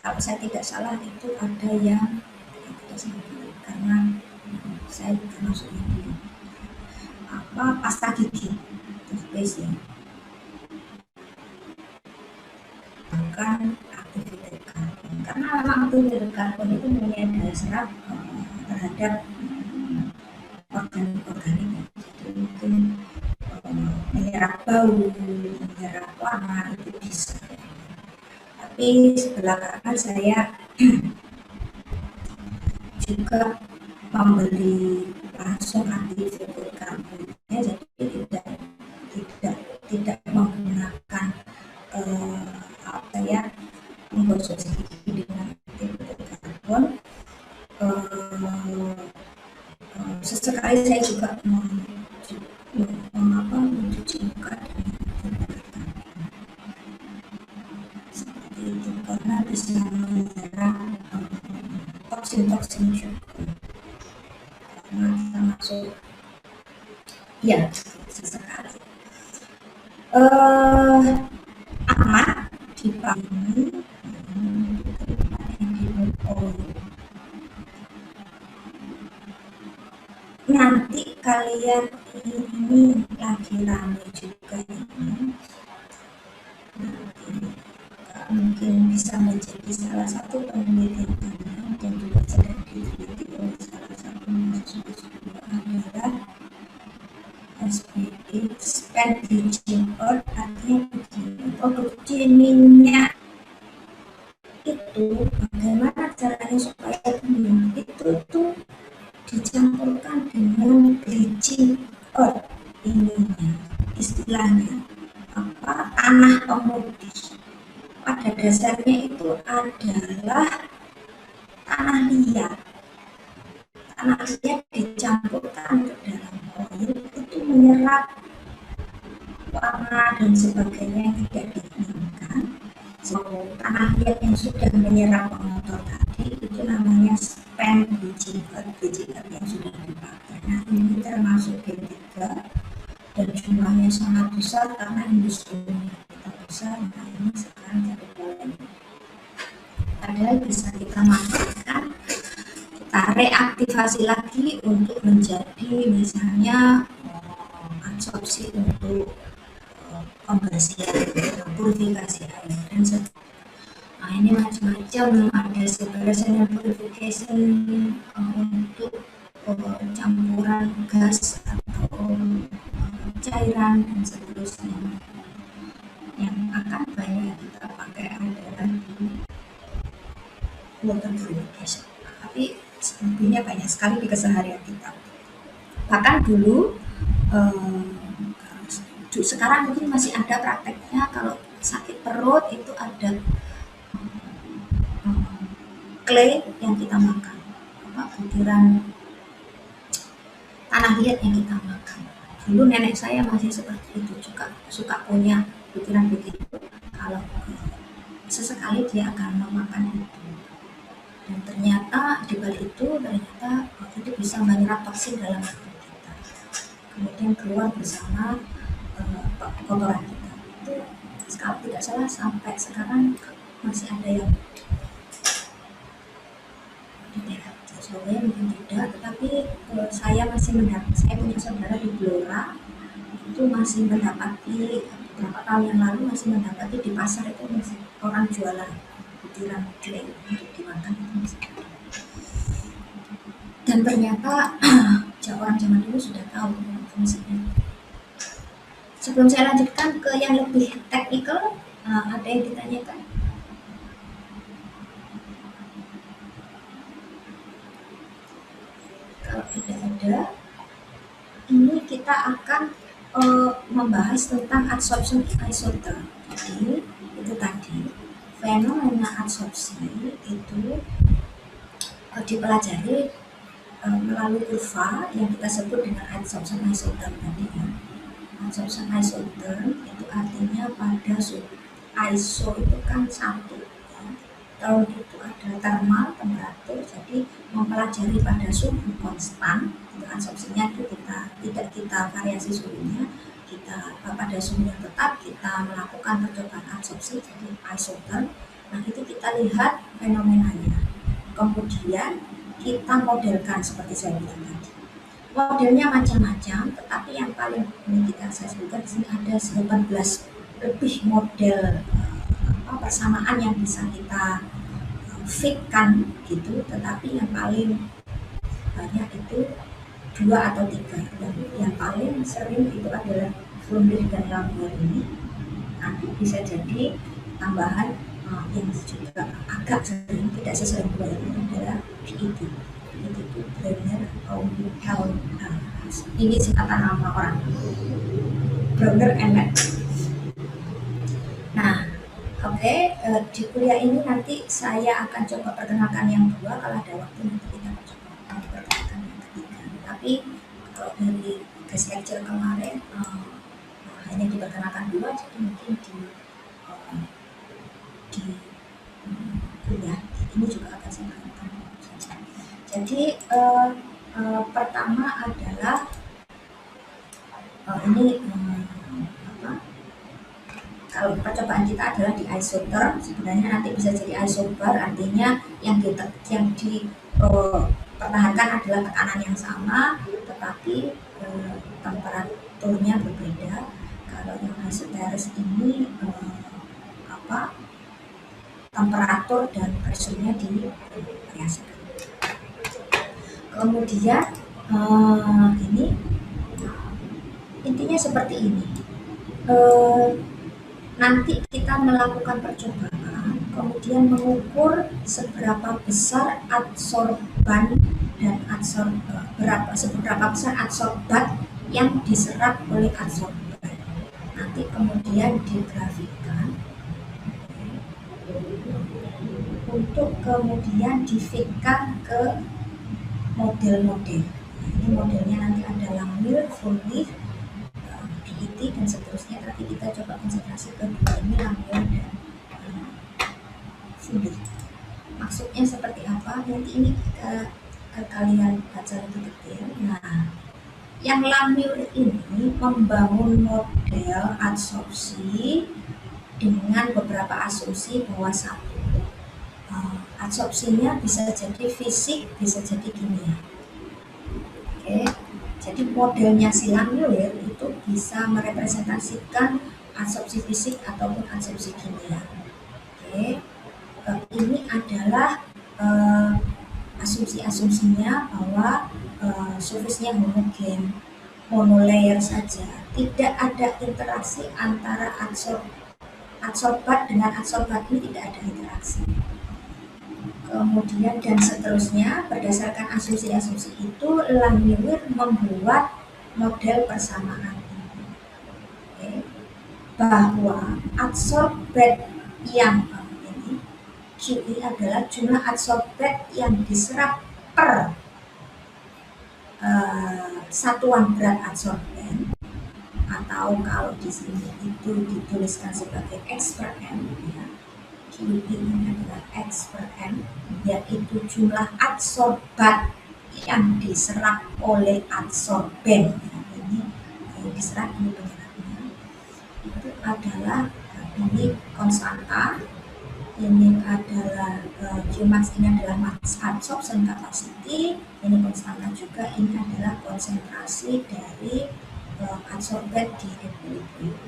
[SPEAKER 1] Kalau saya tidak salah itu ada yang karena saya termasuk yang dulu. Pasta gigi, toothpaste ya. Bukan activated carbon. Karena memang activated carbon itu mempunyai daya serap terhadap organik-organik. Jadi mungkin menyerap bau, menyerap warna itu bisa. Tapi belakangan saya juga membeli langsung activated carbonnya, jadi tidak menggunakan menggosok gigi dengan activated carbon. Sesekali saya juga mencuci muka dengan activated carbon seperti itu, karena bisa menyerap toksin juga. Karena kita masuk ya sesekali aman dipakai nanti kalian ini lagi rame juga ini, mungkin bisa menjadi salah satu penelitian kalian dan juga sedang diteliti oleh salah satu mahasiswa adalah SPE, spent bleaching earth. Artinya begini, produksi minyak itu bagaimana caranya supaya minyak itu dicampurkan dengan bleaching earth, ininya istilahnya tanah pemutih. Pada dasarnya itu adalah tanah liat dicampurkan ke dalam oil, itu menyerap warna dan sebagainya yang tidak diinginkan. Tanah liat yang sudah menyerap pengotor tadi itu namanya spent bleaching earth yang sudah dipakai. Nah, ini termasuk G3 dan jumlahnya sangat besar karena industrinya kita besar. Nah, ini sekarang jadi polemik. Padahal bisa kita manfaatkan, kita reaktivasi lagi untuk menjadi misalnya absorpsi untuk pembersihan, purifikasi air dan sebagainya. Nah, ini macam-macam, ada separation and purification untuk campuran gas atau cairan dan seterusnya. Yang akan banyak kita pakai adalah di water purification. Tapi selebihnya banyak sekali di keseharian kita. Bahkan dulu sekarang mungkin masih ada prakteknya kalau sakit perut itu ada clay yang kita makan, butiran tanah liat yang kita makan. Dulu nenek saya masih seperti itu, juga suka punya butiran begitu. Kalau sesekali dia akan memakan itu, dan ternyata di balik itu itu bisa menyerap toksin dalam tubuh kita, kemudian keluar bersama kotoran kita. Itu kalau tidak salah sampai sekarang masih ada yang di daerah Surabaya mungkin tidak, tetapi saya punya saudara di Blora itu masih mendapati beberapa tahun yang lalu masih mendapati di pasar itu masih orang jualan butiran clay untuk dimakan itu masih ada. Dan ternyata orang zaman dulu sudah tahu fungsinya. Sebelum saya lanjutkan ke yang lebih teknikal, ada yang ditanyakan? Kalau tidak ada, ini kita akan membahas tentang adsorption isotherm. Jadi itu tadi fenomena adsorpsi itu dipelajari melalui kurva yang kita sebut dengan adsorption isotherm tadi ya. Adsorption isotherm itu artinya pada suhu iso itu kan satu ya. Term itu ada thermal temperatur, jadi mempelajari pada suhu konstan itu adsorpsinya itu tidak kita variasi suhunya, kita pada suhu yang tetap kita melakukan percobaan adsorpsi jadi isotherm. Nah, itu kita lihat fenomenanya, kemudian kita modelkan seperti saya bilang tadi. Modelnya macam-macam, tetapi yang paling saya sebutkan di sini ada 18 lebih model persamaan yang bisa kita fitkan gitu, tetapi yang paling banyak itu 2 atau 3. Yang paling sering itu adalah Freundlich dan Lambert ini. Nanti bisa jadi tambahan yang juga agak sering, tidak sesering 2 ini adalah PET. Itu Brunner ini singkatan nama orang Brunner Emmet. Nah, di kuliah ini nanti saya akan coba perkenalkan yang 2, kalau ada waktu nanti kita coba perkenalkan yang 3. Tapi kalau dari guest lecture kemarin hanya diperkenalkan 2, jadi mungkin di kuliah ini juga akan saya perkenalkan saja. Jadi pertama adalah kalau percobaan kita adalah di isotherm, sebenarnya nanti bisa jadi isobar, artinya yang dipertahankan adalah tekanan yang sama, tetapi temperaturnya berbeda. Kalau yang isoteres ini temperatur dan pressure-nya divariasikan. Kemudian ini intinya seperti ini. Nanti kita melakukan percobaan, kemudian mengukur seberapa besar adsorban dan seberapa besar adsorban yang diserap oleh adsorban. Nanti kemudian digrafikkan untuk kemudian difitkan ke model-model. Ini modelnya nanti ada Lambert, Freundlich, PET dan seterusnya. Tapi kita coba konsentrasi kedua ini lamniur dan fluid. Maksudnya seperti apa? Nanti ini kita kalian baca lebih detail. Nah, yang lamniur ini membangun model adsorpsi dengan beberapa asumsi bahwa satu, adsorpsinya bisa jadi fisik, bisa jadi kimia. Oke, jadi modelnya si lamniur itu bisa merepresentasikan adsorpsi fisik ataupun adsorpsi kimia. Oke, ini adalah asumsi-asumsinya bahwa surfasnya homogen, monolayer saja, tidak ada interaksi antara adsorbat dengan adsorbat, ini tidak ada interaksi. Kemudian dan seterusnya, berdasarkan asumsi-asumsi itu Lamnier membuat model persamaan ini. Oke. Bahwa adsorbat yang ini QI adalah jumlah adsorbat yang diserap per satuan berat adsorben, atau kalau di sini itu dituliskan sebagai X per M, ya. QI ini adalah X per M, yaitu jumlah adsorbat yang diserap oleh adsorben. Ya, ini diserap, ini penyerapnya. Itu adalah ini konstanta, ini adalah Qmax, ini adalah mass absorption capacity, ini konstanta juga, ini adalah konsentrasi dari adsorben di equilibrium.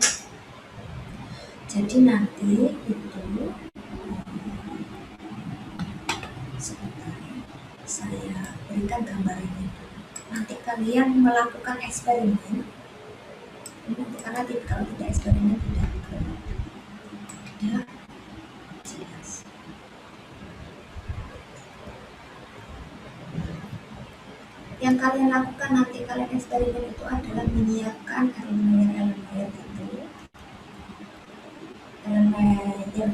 [SPEAKER 1] Jadi nanti itu sebentar, saya berikan gambarannya. Nanti kalian melakukan eksperimen. Ini nanti karena kalau tidak eksperimen tidak jelas. Yang kalian lakukan nanti kalian eksperimen itu adalah menyiapkan Erlenmeyer itu. Erlenmeyer.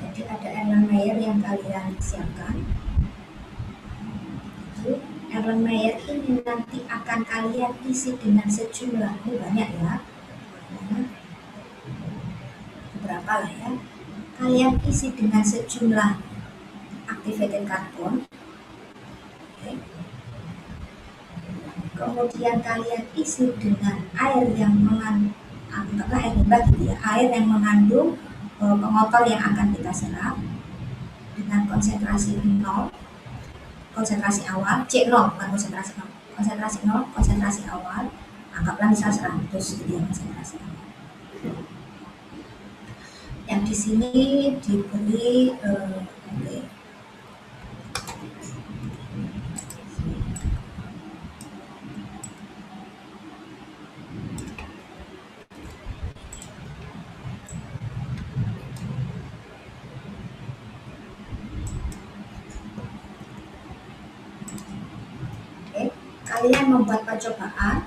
[SPEAKER 1] Jadi ada Erlenmeyer yang kalian siapkan. Erlenmeyer ini nanti akan kalian isi dengan sejumlah, ini banyak ya, berapa lah ya, kalian isi dengan sejumlah activated carbon. Oke. Kemudian kalian isi dengan air yang mengandung, air limbah gitu ya, air yang mengandung pengotor yang akan kita serap dengan konsentrasi 0, konsentrasi awal, C0, bukan konsentrasi 0, konsentrasi 0, konsentrasi awal, anggaplah misal 100 gitu ya, konsentrasi awal. Yang di sini diberi okay. Kalian membuat percobaan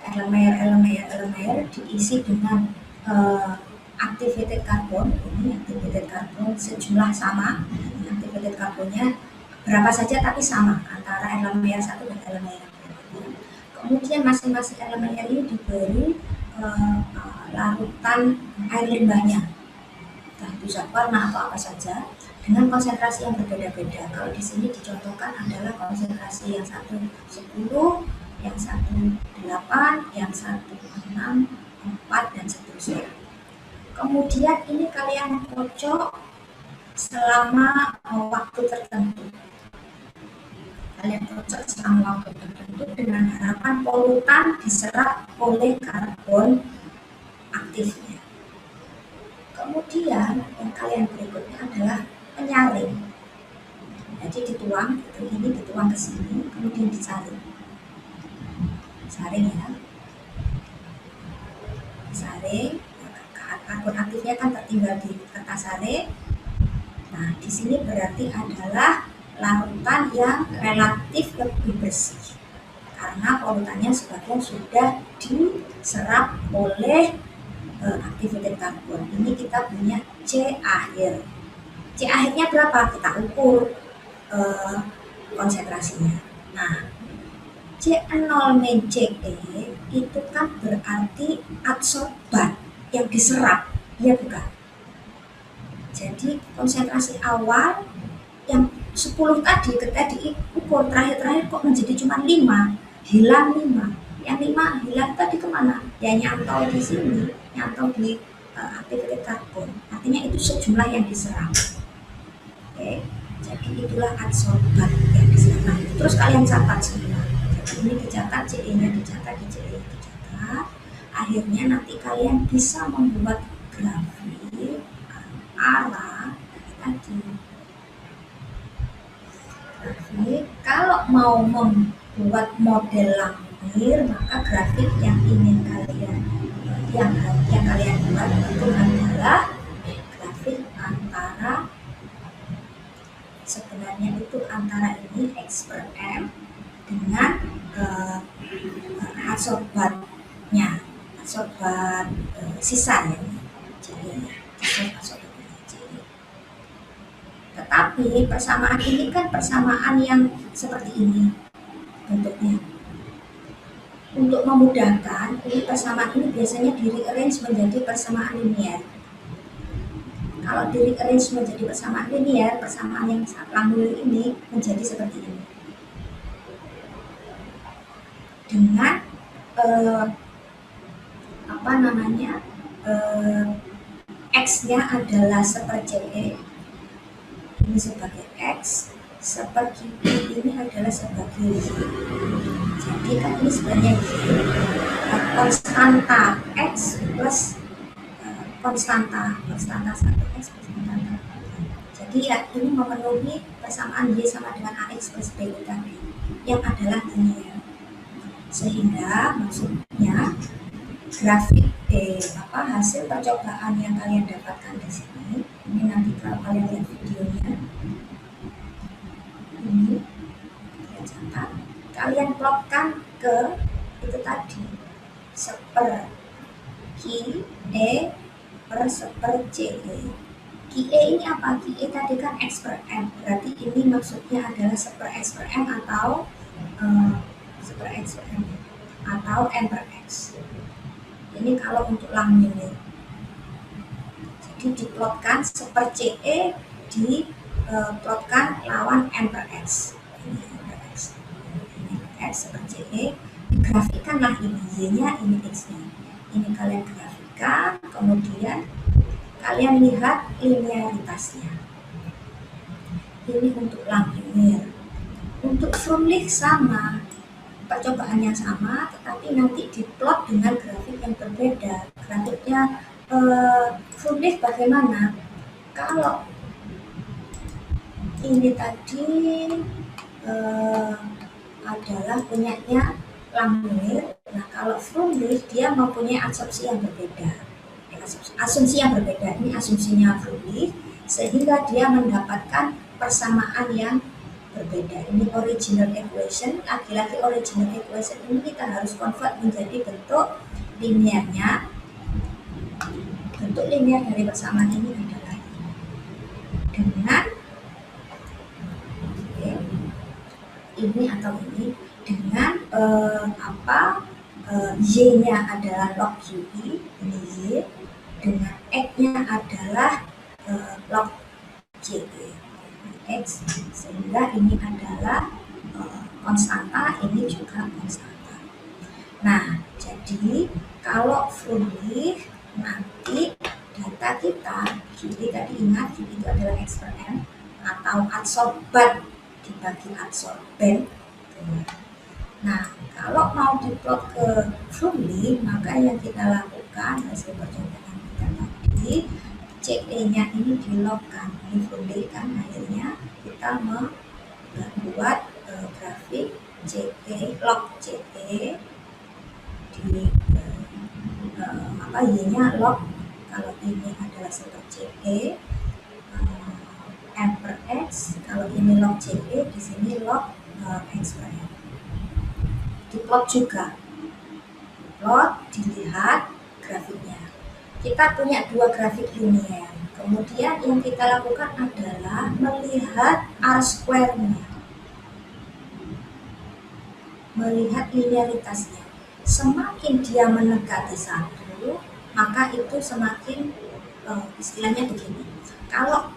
[SPEAKER 1] Erlenmeyer diisi dengan activated carbon. Ini activated carbon sejumlah sama, ini activated carbonnya berapa saja tapi sama antara Erlenmeyer 1 dan Erlenmeyer 2. Kemudian masing-masing Erlenmeyer ini diberi larutan air limbahnya, entah itu zat warna atau apa saja, dengan konsentrasi yang berbeda-beda. Kalau di sini dicontohkan adalah konsentrasi yang 1 10, yang 1 8, yang 1 6, 4 dan seterusnya. Kemudian ini kalian kocok selama waktu tertentu. Kalian kocok selama waktu tertentu dengan harapan polutan diserap oleh karbon aktifnya. Kemudian yang kalian berikutnya adalah penyaring. Jadi dituang, ini dituang ke sini, kemudian disaring. Saring ya. Saring, karbon aktifnya kan tertinggal di kertas saring. Nah, di sini berarti adalah larutan yang relatif lebih bersih. Karena polutannya sebagian sudah diserap oleh activated carbon. Ini kita punya C akhir. C akhirnya berapa? Kita ukur konsentrasinya. Nah, C0 min Ce itu kan berarti adsorban yang diserap, ya bukan? Jadi konsentrasi awal yang 10 tadi ketika diukur terakhir kok menjadi cuma 5, hilang 5. Yang 5 hilang tadi kemana? Ya nyantol di sini, nyantol di activated carbon. Artinya itu sejumlah yang diserap. Oke, jadi itulah adsorban yang diserap. Terus kalian catat semua. Jadi ini dicatat, CE-nya dicatat, CE-nya dicatat. Akhirnya nanti kalian bisa membuat grafik arah tadi. Kalau mau membuat model lamir, maka grafik yang ingin kalian buat itu adalah grafik antara, sebenarnya itu antara ini X per M dengan adsorbannya, adsorban sisa ya, jadi tetapi persamaan ini kan persamaan yang seperti ini bentuknya. Untuk memudahkan, ini persamaan ini biasanya di-rearrange menjadi persamaan linear. Kalau di-rearrange menjadi persamaan linear, persamaan yang lamir ini menjadi seperti ini. Dengan X-nya adalah seperCE, ini sebagai X, seperQE ini adalah sebagai Y. Jadi kan ini sebenarnya konstanta X plus konstanta 1 X plus konstanta. Jadi ya ini memenuhi persamaan Y sama dengan AX plus BI tadi yang adalah linear. Sehingga maksudnya grafik hasil percobaan yang kalian dapatkan di sini, ini nanti kalau kalian lihat videonya, ini kalian catat, kalian plotkan ke itu tadi seper QE per seper CE. QE ini apa? QE tadi kan X per M, berarti ini maksudnya adalah seper X per M atau seper X per M atau M per X. Ini kalau untuk lamir. Jadi diplotkan seper CE, diplotkan lawan M per X. Ini M per X. Ini X seper CE. Digrafikanlah ini Y-nya, ini X-nya. Ini kalian grafikan, kemudian kalian lihat linearitasnya. Ini untuk lamir. Untuk Freundlich sama. Percobaannya sama, tetapi nanti diplot dengan grafik yang berbeda. Grafiknya Freundlich bagaimana? Kalau ini tadi adalah punyanya lamir. Nah, kalau Freundlich dia mempunyai asumsi yang berbeda. Asumsi yang berbeda, ini asumsinya Freundlich, sehingga dia mendapatkan persamaan yang berbeda. Ini original equation, lagi-lagi original equation ini kita harus convert menjadi bentuk linearnya. Bentuk linear dari persamaan ini adalah dengan ini atau ini dengan Y-nya adalah log QE, ini Y, dengan X-nya adalah log CE. X, sehingga ini adalah konstanta, ini juga konstanta. Nah, jadi kalau Freundlich nanti data kita, QE tadi ingat, QE itu adalah X per M atau adsorban dibagi adsorben. Nah, kalau mau diplot ke Freundlich, maka yang kita lakukan hasil percobaan kita tadi, CE-nya ini dilogkan, ini Freundlich kan, akhirnya kita membuat grafik CE, log CE di Y-nya log, kalau ini adalah seper CE, M per X, kalau ini log CE, di sini log X per M. Diplot juga, plot, dilihat grafiknya. kita punya dua grafik linier. Kemudian yang kita lakukan adalah melihat R square-nya, melihat linearitasnya. Semakin dia mendekati 1, maka itu semakin istilahnya begini. Kalau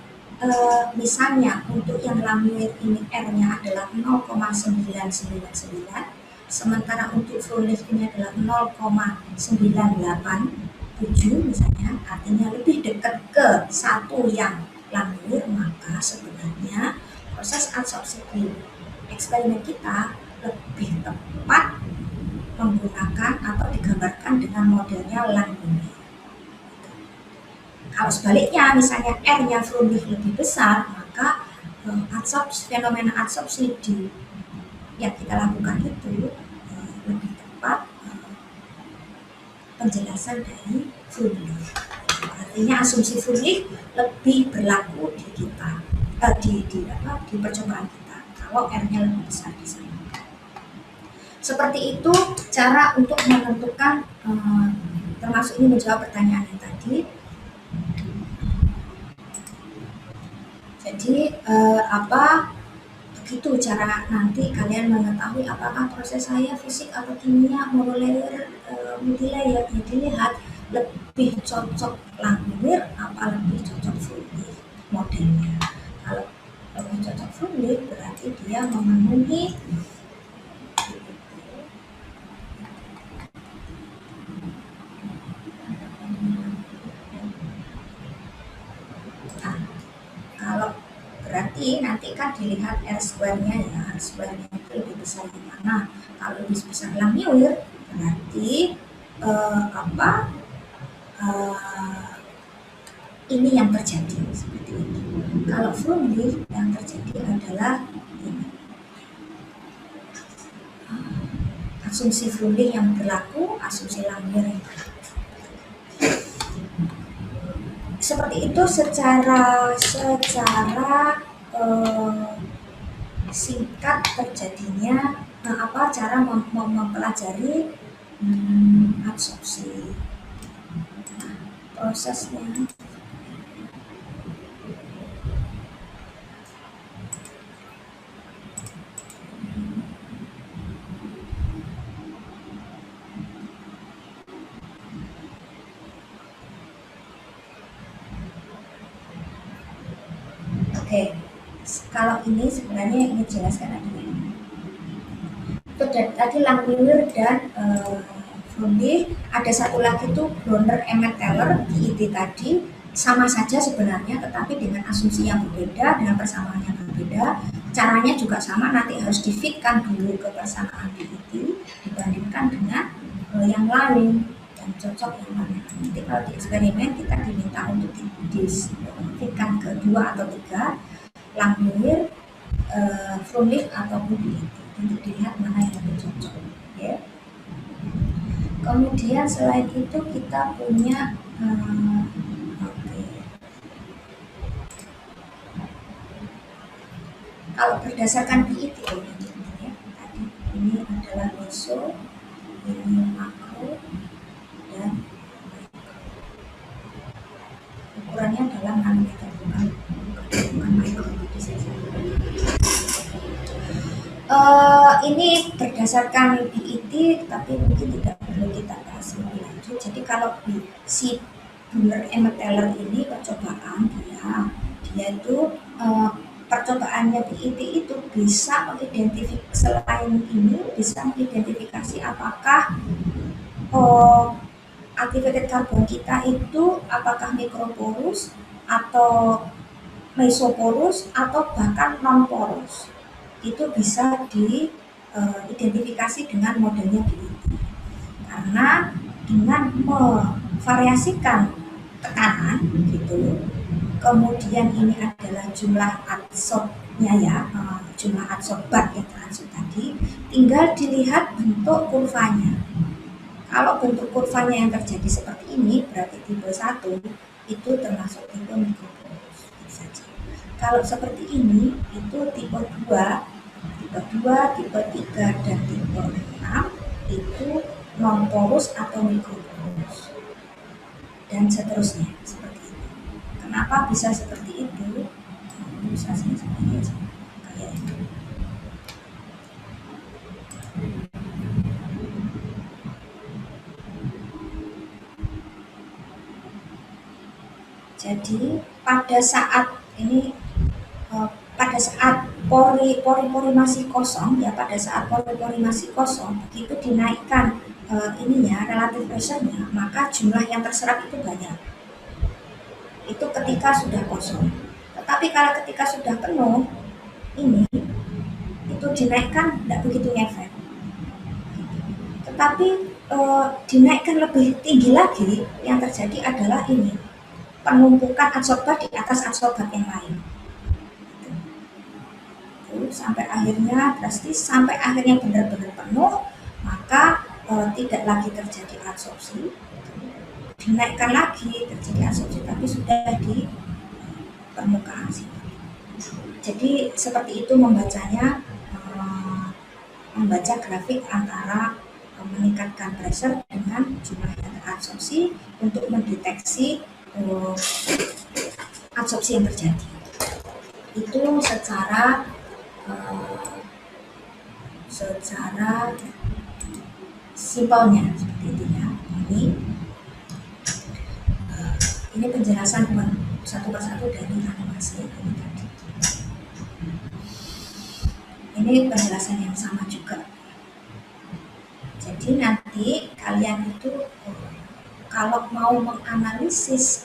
[SPEAKER 1] misalnya untuk yang Langmuir ini R-nya adalah 0,999, sementara untuk Froelich ini adalah 0,987 misalnya, artinya lebih dekat ke 1 yang Langmuir, maka sebenarnya proses adsorpsi eksperimen kita lebih tepat menggunakan atau digambarkan dengan modelnya Langmuir. Kalau sebaliknya, misalnya R-nya Froelich lebih besar, maka fenomena adsorpsi yang kita lakukan itu lebih tepat penjelasan dari Froelich. Artinya asumsi Froelich lebih berlaku di kita, di percobaan kita. Kalau R-nya lebih besar di sana. Seperti itu cara untuk menentukan, termasuk ini menjawab pertanyaan yang tadi. Jadi begitu cara nanti kalian mengetahui apakah proses saya fisik atau kimia monolayer, multilayer. Ya, dilihat lebih cocok Langmuir apa lebih cocok Froelich modelnya. Kalau lebih cocok Froelich berarti dia memenuhi berarti nanti kan dilihat R square-nya ya, R square-nya itu lebih besar yang mana. Kalau lebih besar Langmuir berarti ini yang terjadi seperti ini. Kalau Froelich yang terjadi adalah ini. Asumsi Froelich yang berlaku, asumsi Langmuir yang berlaku. Seperti itu secara singkat terjadinya cara mempelajari adsorpsi. Prosesnya Oke, kalau ini sebenarnya ingin jelaskan adalah ini. Itu tadi Langmuir dan Froelich. Ada satu lagi tuh Bronner Emmett Teller PET tadi, sama saja sebenarnya, tetapi dengan asumsi yang berbeda, dengan persamaan yang berbeda. Caranya juga sama, nanti harus di-fitkan dulu ke persamaan PET dibandingkan dengan yang lain, yang cocok yang mana. Nanti kalau di eksperimen kita diminta untuk di-fitkan ke 2 atau 3 Langmuir, Froelich ataupun PET untuk dilihat mana yang lebih cocok. Ya. Kemudian selain itu kita punya kalau berdasarkan PET ya, tadi ini adalah meso, ini makro, dan ukurannya adalah nanometer, bukan mikro. Ini berdasarkan PET, tapi mungkin tidak perlu kita bahas lebih lanjut. Jadi kalau si Bronner Emmett Teller ini percobaan dia itu percobaannya PET itu bisa mengidentifikasi, selain ini bisa mengidentifikasi apakah activated carbon kita itu apakah mikroporus atau mesoporus atau bahkan non-porus. Itu bisa diidentifikasi dengan modelnya PET. Karena dengan memvariasikan tekanan gitu, kemudian ini adalah jumlah adsorbnya ya, jumlah adsorban yang transut tadi, tinggal dilihat bentuk kurvanya. Kalau bentuk kurvanya yang terjadi seperti ini, berarti tipe 1 itu termasuk tipe mikroporus saja. Kalau seperti ini, itu tipe 2, tipe 3, dan tipe 6 itu non-porus atau mikroporus. Dan dan seterusnya seperti itu. Kenapa bisa seperti itu? Ilustrasinya seperti itu, kayak itu. Jadi pada saat ini pada saat pori-pori masih kosong ya, pada saat pori-pori masih kosong, begitu dinaikkan ininya relatif pressure-nya, maka jumlah yang terserap itu banyak. Itu ketika sudah kosong. Tetapi kalau ketika sudah penuh, ini itu dinaikkan tidak begitu ngefek. Tetapi dinaikkan lebih tinggi lagi, yang terjadi adalah ini, penumpukan adsorbat di atas adsorbat yang lain. Sampai akhirnya drastis, sampai akhirnya benar-benar penuh, maka tidak lagi terjadi adsorpsi, dinaikkan lagi terjadi adsorpsi, tapi sudah di permukaan sini. Jadi seperti itu membacanya, membaca grafik antara meningkatkan pressure dengan jumlah yang teradsorpsi untuk mendeteksi adsorpsi yang terjadi. Itu secara simpelnya seperti itu ya. Ini penjelasan satu persatu dari animasi ini tadi. Ini penjelasan yang sama juga. Jadi nanti kalian itu kalau mau menganalisis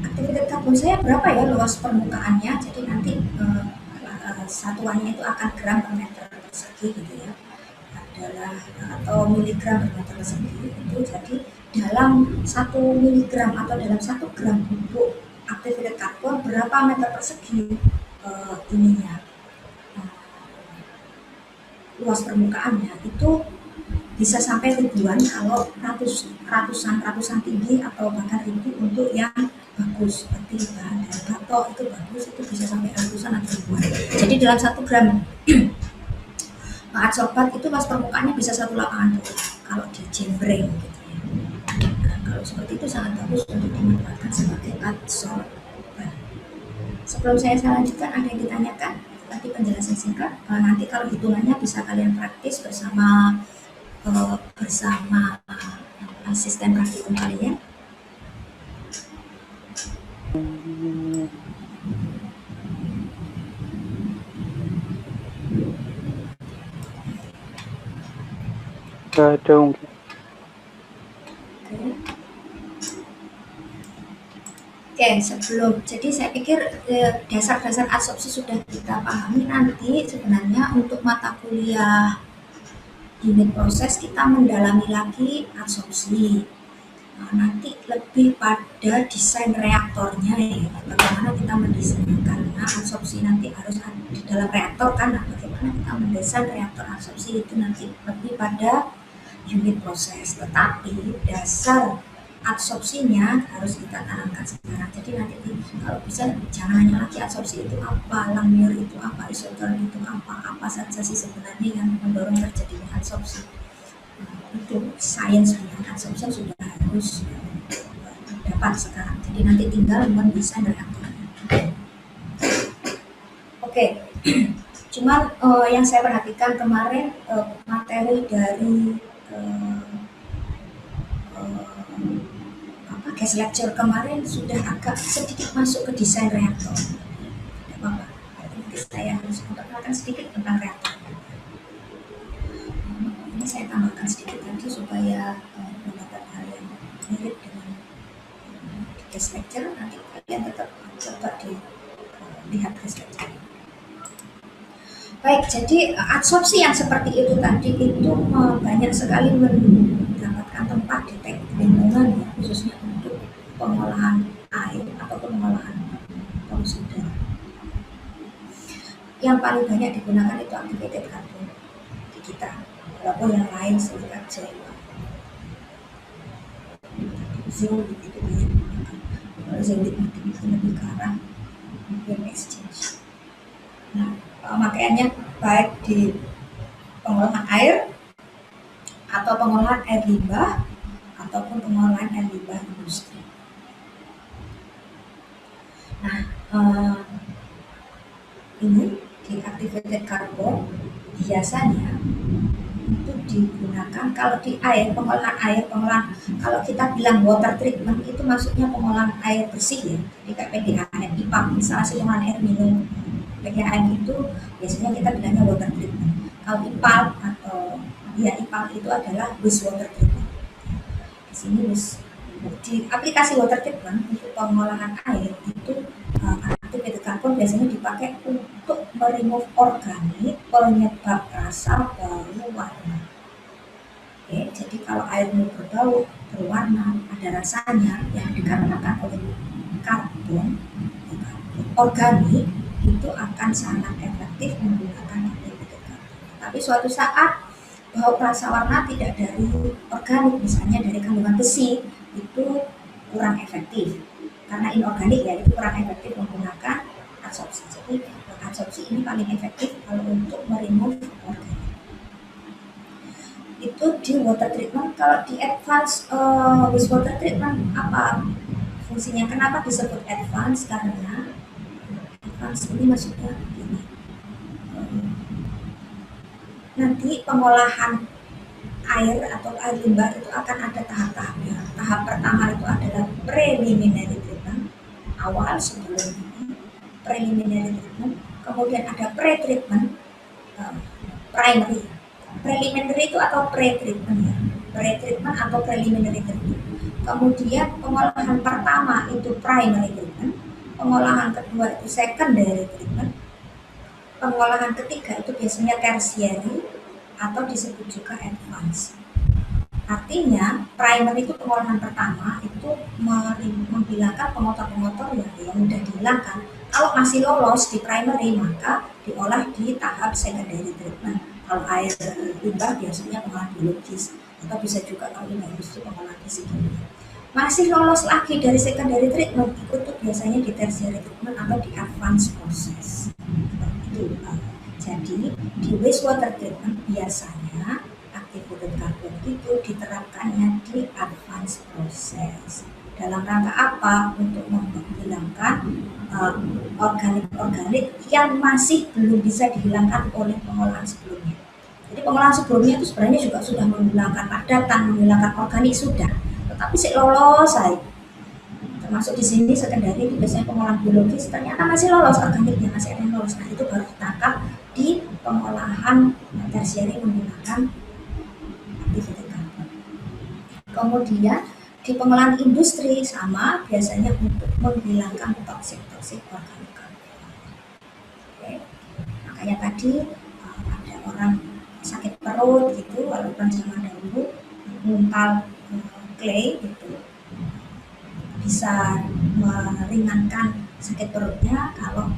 [SPEAKER 1] aktivitas karbon saya berapa ya luas permukaannya, jadi nanti satuannya itu akan gram per meter persegi gitu ya, adalah atau miligram per meter persegi itu. Jadi dalam 1 miligram atau dalam 1 gram bubuk aktivitas karbon berapa meter persegi ininya, luas permukaannya itu bisa sampai ribuan kalau ratusan tinggi atau bahkan ribu untuk yang bagus seperti bahan dari batok itu bagus, itu bisa sampai ratusan atau ribuan. Jadi dalam 1 gram adsorbat itu luas permukaannya bisa 1 lapangan bola kalau dijembreng gitu ya. Nah, kalau seperti itu sangat bagus untuk dimanfaatkan sebagai adsorban. Sebelum saya lanjutkan, ada yang ditanyakan? Tadi penjelasan singkat. Nanti kalau hitungannya bisa kalian praktis bersama asisten praktikum kalian.
[SPEAKER 3] Gak ada mungkin.
[SPEAKER 1] Oke, jadi saya pikir dasar-dasar adsorpsi sudah kita pahami. Nanti sebenarnya untuk mata kuliah unit proses kita mendalami lagi adsorpsi. Nanti lebih pada desain reaktornya ya, bagaimana kita mendesain, karena adsorpsi nanti harus ada di dalam reaktor kan, bagaimana kita mendesain reaktor adsorpsi itu nanti lebih pada unit proses. Tetapi dasar adsorpsinya harus kita tanamkan sekarang. Jadi nanti kalau bisa jangan hanya lagi adsorpsi itu apa, Langmuir itu apa, isotherm itu apa saja sih sebenarnya yang mendorong terjadinya adsorpsi. Itu sains dengan adsorpsi sudah harus dapat sekarang. Jadi nanti tinggal mendesain reaktornya. Oke. Cuman yang saya perhatikan kemarin materi dari gas lecture kemarin sudah agak sedikit masuk ke desain reaktor. Tidak apa-apa, nanti saya harus memperkenalkan sedikit tentang reaktor. Ini saya tambahkan sedikit tadi supaya mendapat hal yang mirip dengan gas lecture. Nanti kalian tetap coba dilihat gas lecture. Baik, jadi adsorpsi yang seperti itu tadi itu banyak sekali mendapatkan tempat di teknik lingkungan ya, khususnya untuk pengolahan air atau pengolahan polusi udara. Yang paling banyak digunakan itu activated carbon di kita, walaupun yang lain silikat gel, zeolite itu banyak digunakan. Kalau zeolite itu lebih ke arah ion exchange. Nah, makanya baik di pengolahan air atau pengolahan air limbah ataupun pengolahan air limbah industri. Nah, ini di activated carbon biasanya itu digunakan kalau di air, pengolahan kalau kita bilang water treatment itu maksudnya pengolahan air bersih ya, jadi kayak PDAM, IPAM, instalasi pengolahan air minum. PDAM itu biasanya kita bilangnya water treatment. Kalau IPAL atau ya IPAL itu adalah wastewater treatment. Di sini di aplikasi water treatment untuk pengolahan air itu activated carbon biasanya dipakai untuk meremove organik penyebab rasa, bau, warna. Oke, jadi kalau airnya berbau, berwarna, ada rasanya yang dikarenakan oleh karbon organik itu akan sangat efektif menggunakan activated carbon. Tapi suatu saat bau, rasa, warna tidak dari organik, misalnya dari kandungan besi, itu kurang efektif karena inorganik ya, itu kurang efektif menggunakan adsorpsi. Jadi adsorpsi ini paling efektif kalau untuk meremove organik. Itu di water treatment. Kalau di advanced wastewater treatment apa fungsinya? Kenapa disebut advance? Karena advance ini maksudnya ini nanti pengolahan air atau air limbah itu akan ada tahap-tahapnya. Tahap pertama itu adalah preliminary treatment, awal sebelum ini preliminary treatment, kemudian ada pre-treatment, primary. Preliminary itu atau pre-treatment ya, pre-treatment atau preliminary treatment. Kemudian pengolahan pertama itu primary treatment, pengolahan kedua itu secondary treatment, pengolahan ketiga itu biasanya tertiary atau disebut juga advance. Artinya primary itu pengolahan pertama itu menghilangkan pengotor-pengotor yang mudah dihilangkan. Kalau masih lolos di primary maka diolah di tahap secondary treatment. Kalau air limbah biasanya pengolahan biologis atau bisa juga kalau limbah industri pengolahan fisik kimia. Masih lolos lagi dari secondary treatment itu tuh biasanya di tertiary treatment atau di advance process. Itu. Jadi di wastewater treatment biasanya activated carbon itu diterapkannya di advance process. Dalam rangka apa? Untuk menghilangkan organik-organik yang masih belum bisa dihilangkan oleh pengolahan sebelumnya. Jadi pengolahan sebelumnya itu sebenarnya juga sudah menghilangkan padatan, menghilangkan organik sudah, tetapi sih lolos saya. Termasuk di sini secondary itu biasanya pengolahan biologis ternyata masih lolos organiknya, masih ada yang lolos. Nah itu baru ditangkap di pengolahan tertiary menggunakan activated carbon. Kemudian di pengolahan industri sama biasanya untuk menghilangkan toksik organik. Oke. Makanya tadi ada orang sakit perut gitu, walaupun zaman dahulu ngumpal clay gitu bisa meringankan sakit perutnya kalau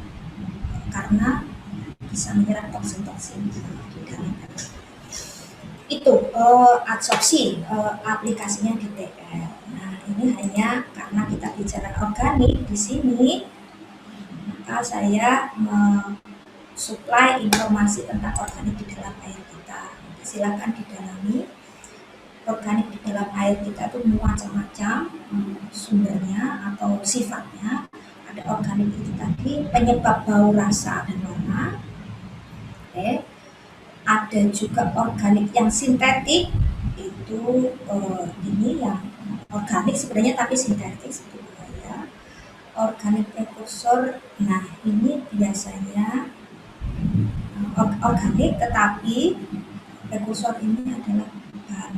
[SPEAKER 1] karena bisa menyerap toksin-toksin di dalam perut. Itu adsorpsi aplikasinya di TL. Nah ini hanya karena kita bicara organik di sini, maka saya mensuplai informasi tentang organik di dalam air kita. Silakan didalami. Organik di dalam air kita itu macam-macam sumbernya atau sifatnya. Ada organik itu tadi penyebab bau, rasa, dan warna. Oke. Ada juga organik yang sintetik, itu ini yang organik sebenarnya tapi sintetik itu ya. Organik prekursor, nah ini biasanya organik tetapi prekursor ini adalah bahan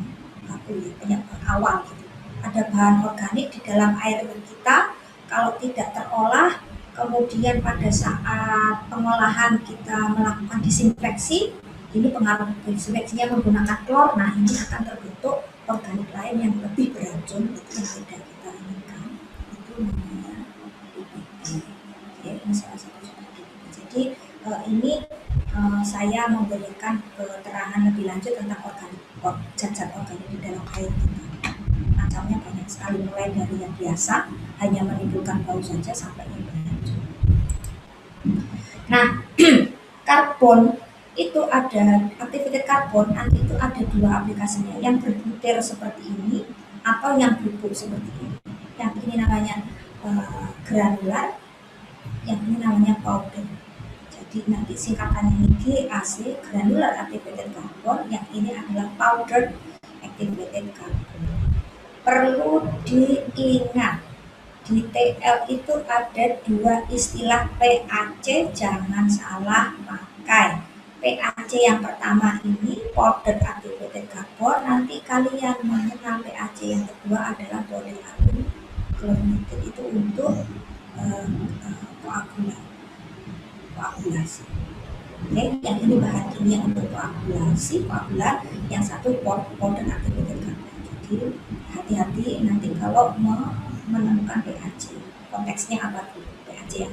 [SPEAKER 1] penyebab awal gitu. Ada bahan organik di dalam air kita, kalau tidak terolah, kemudian pada saat pengolahan kita melakukan disinfeksi, ini pengaruh disinfeksinya menggunakan klor, nah ini akan terbentuk organik lain yang lebih beracun, itu yang tidak kita inginkan, itu namanya PPT. Oke, ini salah satu contoh. Jadi ini saya memberikan keterangan lebih lanjut tentang organik, zat-zat organik di dalam air kita. Macamnya banyak sekali, mulai dari yang biasa hanya menimbulkan bau saja sampai yang beracun. Nah, karbon itu ada activated carbon, nanti itu ada dua aplikasinya, yang berbutir seperti ini atau yang bubuk seperti ini. yang ini namanya granular, yang ini namanya powder. Jadi nanti singkatannya ini GAC, granular activated carbon, yang ini adalah powder activated carbon. Perlu diingat, di TL itu ada dua istilah PAC, jangan salah pakai. PAC yang pertama ini powder activated carbon, nanti kalian mengenal PAC yang kedua adalah polyalkyl chlorinated, itu untuk koagulasi. Oke, yang ini bahan kimia untuk koagulat, yang satu powder activated carbon. Jadi hati-hati nanti kalau menemukan PAC, konteksnya apa tuh PAC yang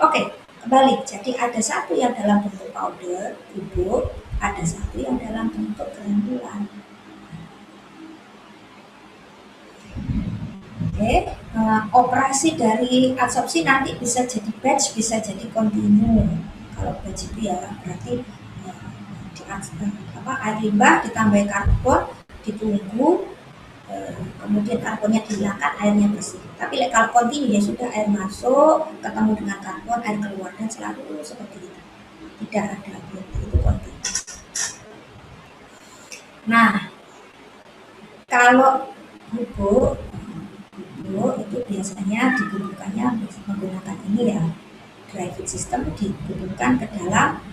[SPEAKER 1] oke, kembali. Jadi ada satu yang dalam bentuk powder bubuk, ada satu yang dalam bentuk granular. Oke, operasi dari adsorpsi nanti bisa jadi batch, bisa jadi continue. Kalau batch itu ya berarti air limbah ditambah karbon, ditunggu, kemudian karbonnya dihilangkan, airnya bersih. Tapi kalau continue ya sudah, air masuk, ketemu dengan karbon, air keluar, dan selalu seperti itu. Tidak ada berhenti, itu continue. Nah, kalau bubuk itu biasanya dibubukkannya menggunakan ini ya, dry feed system, dibubukkan ke dalam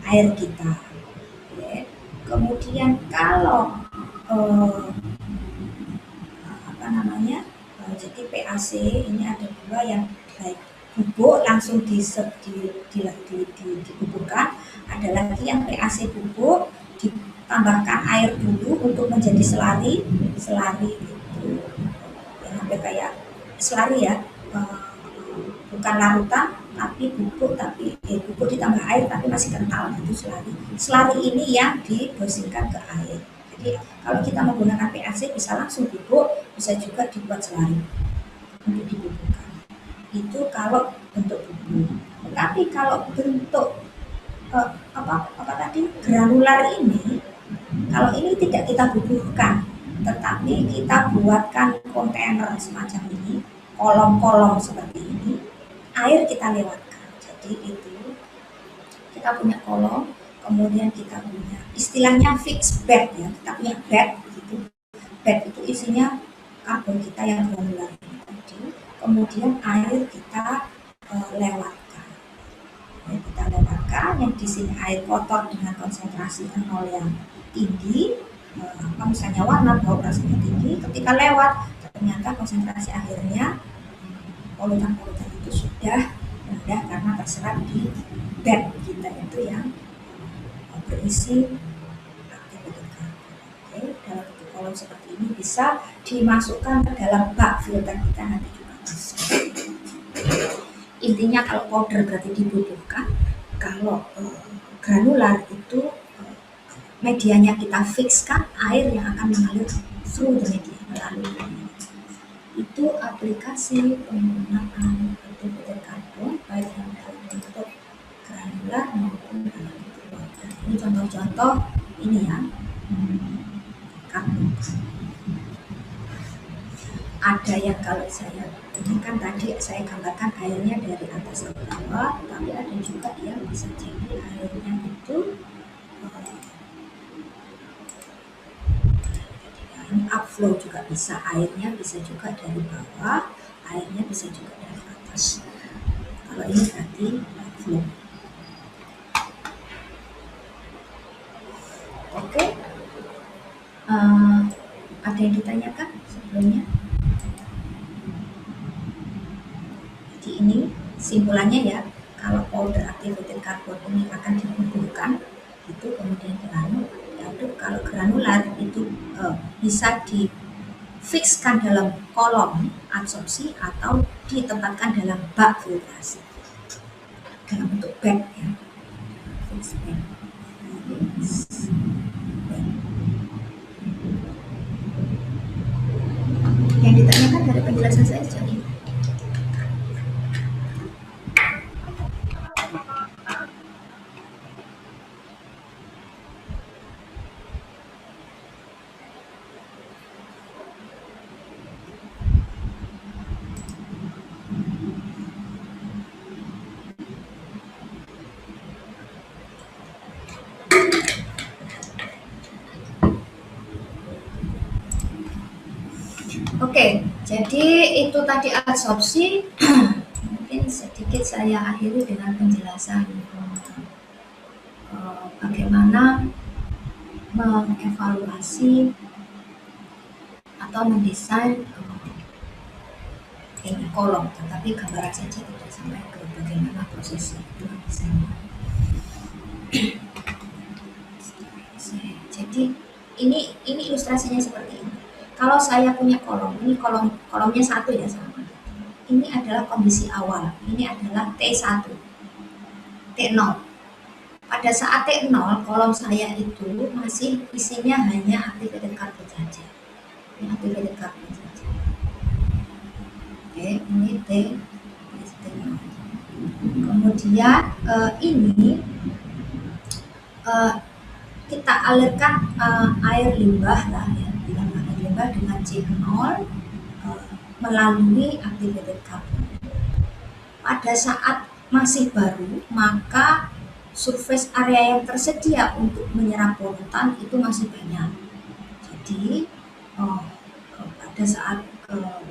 [SPEAKER 1] air kita. Okay. Kemudian kalau jadi PAC ini ada dua, yang baik bubuk langsung dibubukkan, ada lagi yang PAC bubuk ditambahkan air dulu untuk menjadi selari itu yang hampir kayak selari ya, bukan larutan tapi bubuk, bubuk ditambah air tapi masih kental, itu selari ini yang didosingkan ke air. Jadi kalau kita menggunakan PAC bisa langsung bubuk, bisa juga dibuat selari untuk dibubukkan. Itu kalau bentuk bubuk. Tapi kalau bentuk granular ini, kalau ini tidak kita bubukkan, tetapi kita buatkan kontainer semacam ini, kolom-kolom seperti ini, air kita lewatkan. Jadi itu kita punya kolom, kemudian kita punya istilahnya fixed bed ya, kita punya bed gitu. Bed itu isinya karbon kita yang granular tadi, kemudian air kita lewatkan. Kita lewatkan, yang di sini air kotor dengan konsentrasi nol yang tinggi, misalnya warna, bau, rasanya tinggi. Ketika lewat, ternyata konsentrasi akhirnya polutan-polutan itu sudah rendah karena terserap di bed kita itu yang berisi activated carbon. Oke, dalam bentuk kolom seperti ini bisa dimasukkan ke dalam bak filter kita nanti juga bisa. Intinya kalau powder berarti dibutuhkan, kalau granular itu medianya kita fixkan, air yang akan mengalir through the media, melalui media. Itu aplikasi penggunaan activated carbon baik yang dalam bentuk granular maupun dalam bentuk powder. Ini contoh-contoh ini ya, karbon. Ada yang kalau saya ini kan tadi saya gambarkan airnya dari atas ke bawah, tapi ada juga yang bisa jadi airnya itu upflow juga bisa, airnya bisa juga dari bawah, airnya bisa juga dari atas. Kalau ini berarti upflow. Oke, ada yang ditanyakan sebelumnya? Jadi ini simpulannya ya, kalau powder activated carbon ini akan dibubukkan, itu kemudian diaduk. Kalau granular itu bisa difixkan dalam kolom adsorpsi atau ditempatkan dalam bak filtrasi dalam bentuk bed ya, fixed bed. Yang ditanyakan dari penjelasan saya sejauh ini. Oke, jadi itu tadi adsorpsi. Mungkin sedikit saya akhiri dengan penjelasan bagaimana mengevaluasi atau mendesain ini kolom, tetapi gambaran saja tidak sampai ke bagaimana prosesnya itu desainnya. Jadi ini ilustrasinya seperti ini. Kalau saya punya kolom, ini kolomnya satu ya sama. Ini adalah kondisi awal. Ini adalah T1, T0. Pada saat T0, kolom saya itu masih isinya hanya activated carbon saja. Ini activated carbon saja. Oke, ini T0. Kemudian ini kita alirkan air limbah lah ya, air limbah dengan C0 melalui activated carbon. Pada saat masih baru, maka surface area yang tersedia untuk menyerap polutan itu masih banyak. Jadi pada saat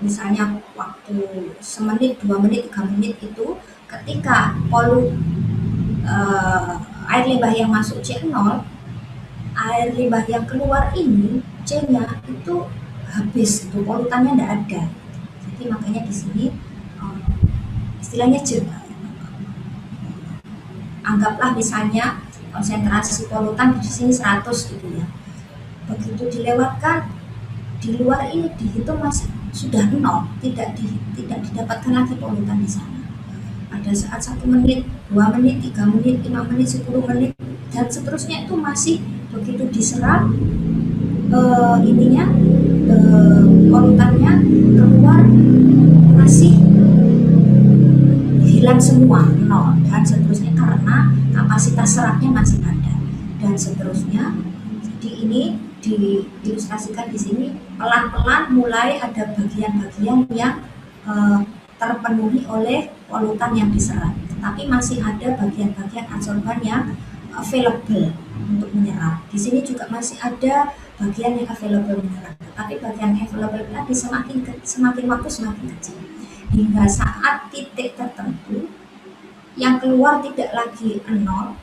[SPEAKER 1] misalnya waktu semenit, 2 menit, 3 menit itu ketika air limbah yang masuk C0, air limbah yang keluar ini C-nya itu habis, itu polutannya tidak ada. Jadi makanya di sini istilahnya anggaplah misalnya konsentrasi polutan di sini 100 gitu ya. Begitu dilewatkan di luar ini dihitung masih sudah 0, tidak didapatkan lagi polutan di sana. Pada saat 1 menit, 2 menit, 3 menit, 5 menit, 10 menit dan seterusnya itu masih begitu diserap polutannya keluar masih hilang semua, 0 dan seterusnya karena kapasitas serapnya masih ada dan seterusnya. Jadi ini diilustrasikan di sini pelan-pelan mulai ada bagian-bagian yang terpenuhi oleh polutan yang diserap, tetapi masih ada bagian-bagian adsorban yang available untuk menyerap. Di sini juga masih ada bagian yang available menyerap, tetapi bagian available tadi semakin waktu semakin kecil hingga saat titik tertentu yang keluar tidak lagi 0,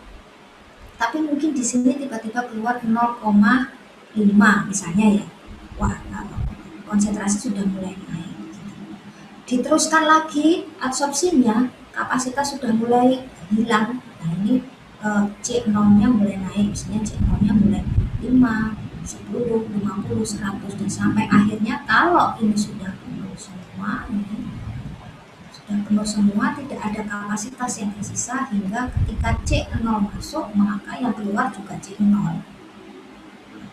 [SPEAKER 1] tapi mungkin di sini tiba-tiba keluar 0,5 misalnya ya. Wah, konsentrasi sudah mulai naik. Diteruskan lagi adsorpsinya, kapasitas sudah mulai hilang. Nah ini C0-nya mulai naik, misalnya C0-nya mulai 5, 10, 50, 100 dan sampai akhirnya kalau ini sudah penuh semua, tidak ada kapasitas yang tersisa hingga ketika C0 masuk maka yang keluar juga C0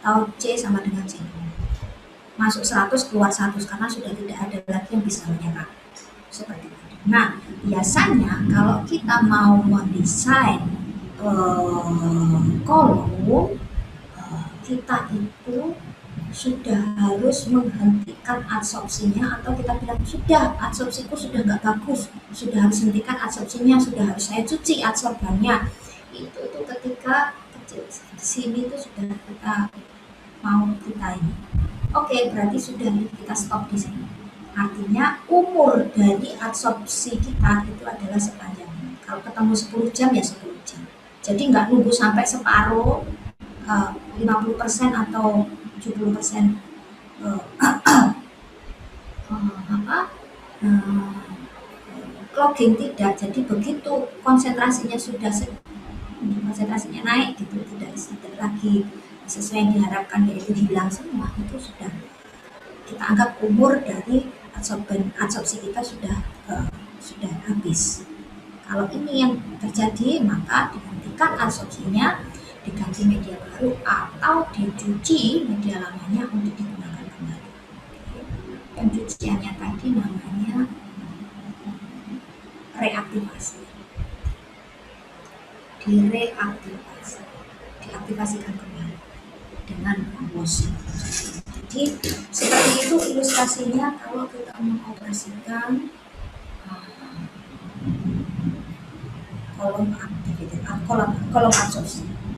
[SPEAKER 1] atau C sama dengan C0. Masuk 100 keluar 100 karena sudah tidak ada lagi yang bisa menyerap seperti itu. Nah biasanya kalau kita mau mendesain kolom, kita itu sudah harus menghentikan adsorpsinya atau kita bilang sudah adsorpsiku sudah nggak bagus, sudah harus hentikan adsorpsinya, sudah harus saya cuci adsorbannya. Itu ketika kecil di sini itu sudah kita ini. Oke, berarti sudah kita stop di sini. Artinya umur dari adsorpsi kita itu adalah sepanjang ini. Kalau ketemu 10 jam ya 10 jam. Jadi nggak nunggu sampai separuh 50% atau 70% clogging, tidak. Jadi begitu konsentrasinya naik gitu, tidak lagi sesuai yang diharapkan yaitu hilang semua, itu sudah kita anggap umur dari adsorpsi kita sudah habis. Kalau ini yang terjadi maka dihentikan adsorpsinya, diganti media baru atau dicuci media lamanya untuk digunakan kembali. Pencuciannya tadi namanya reaktivasi. Diaktifasikan kembali dengan washing. Jadi seperti itu ilustrasinya kalau kita mengoperasikan kolom adsorpsi.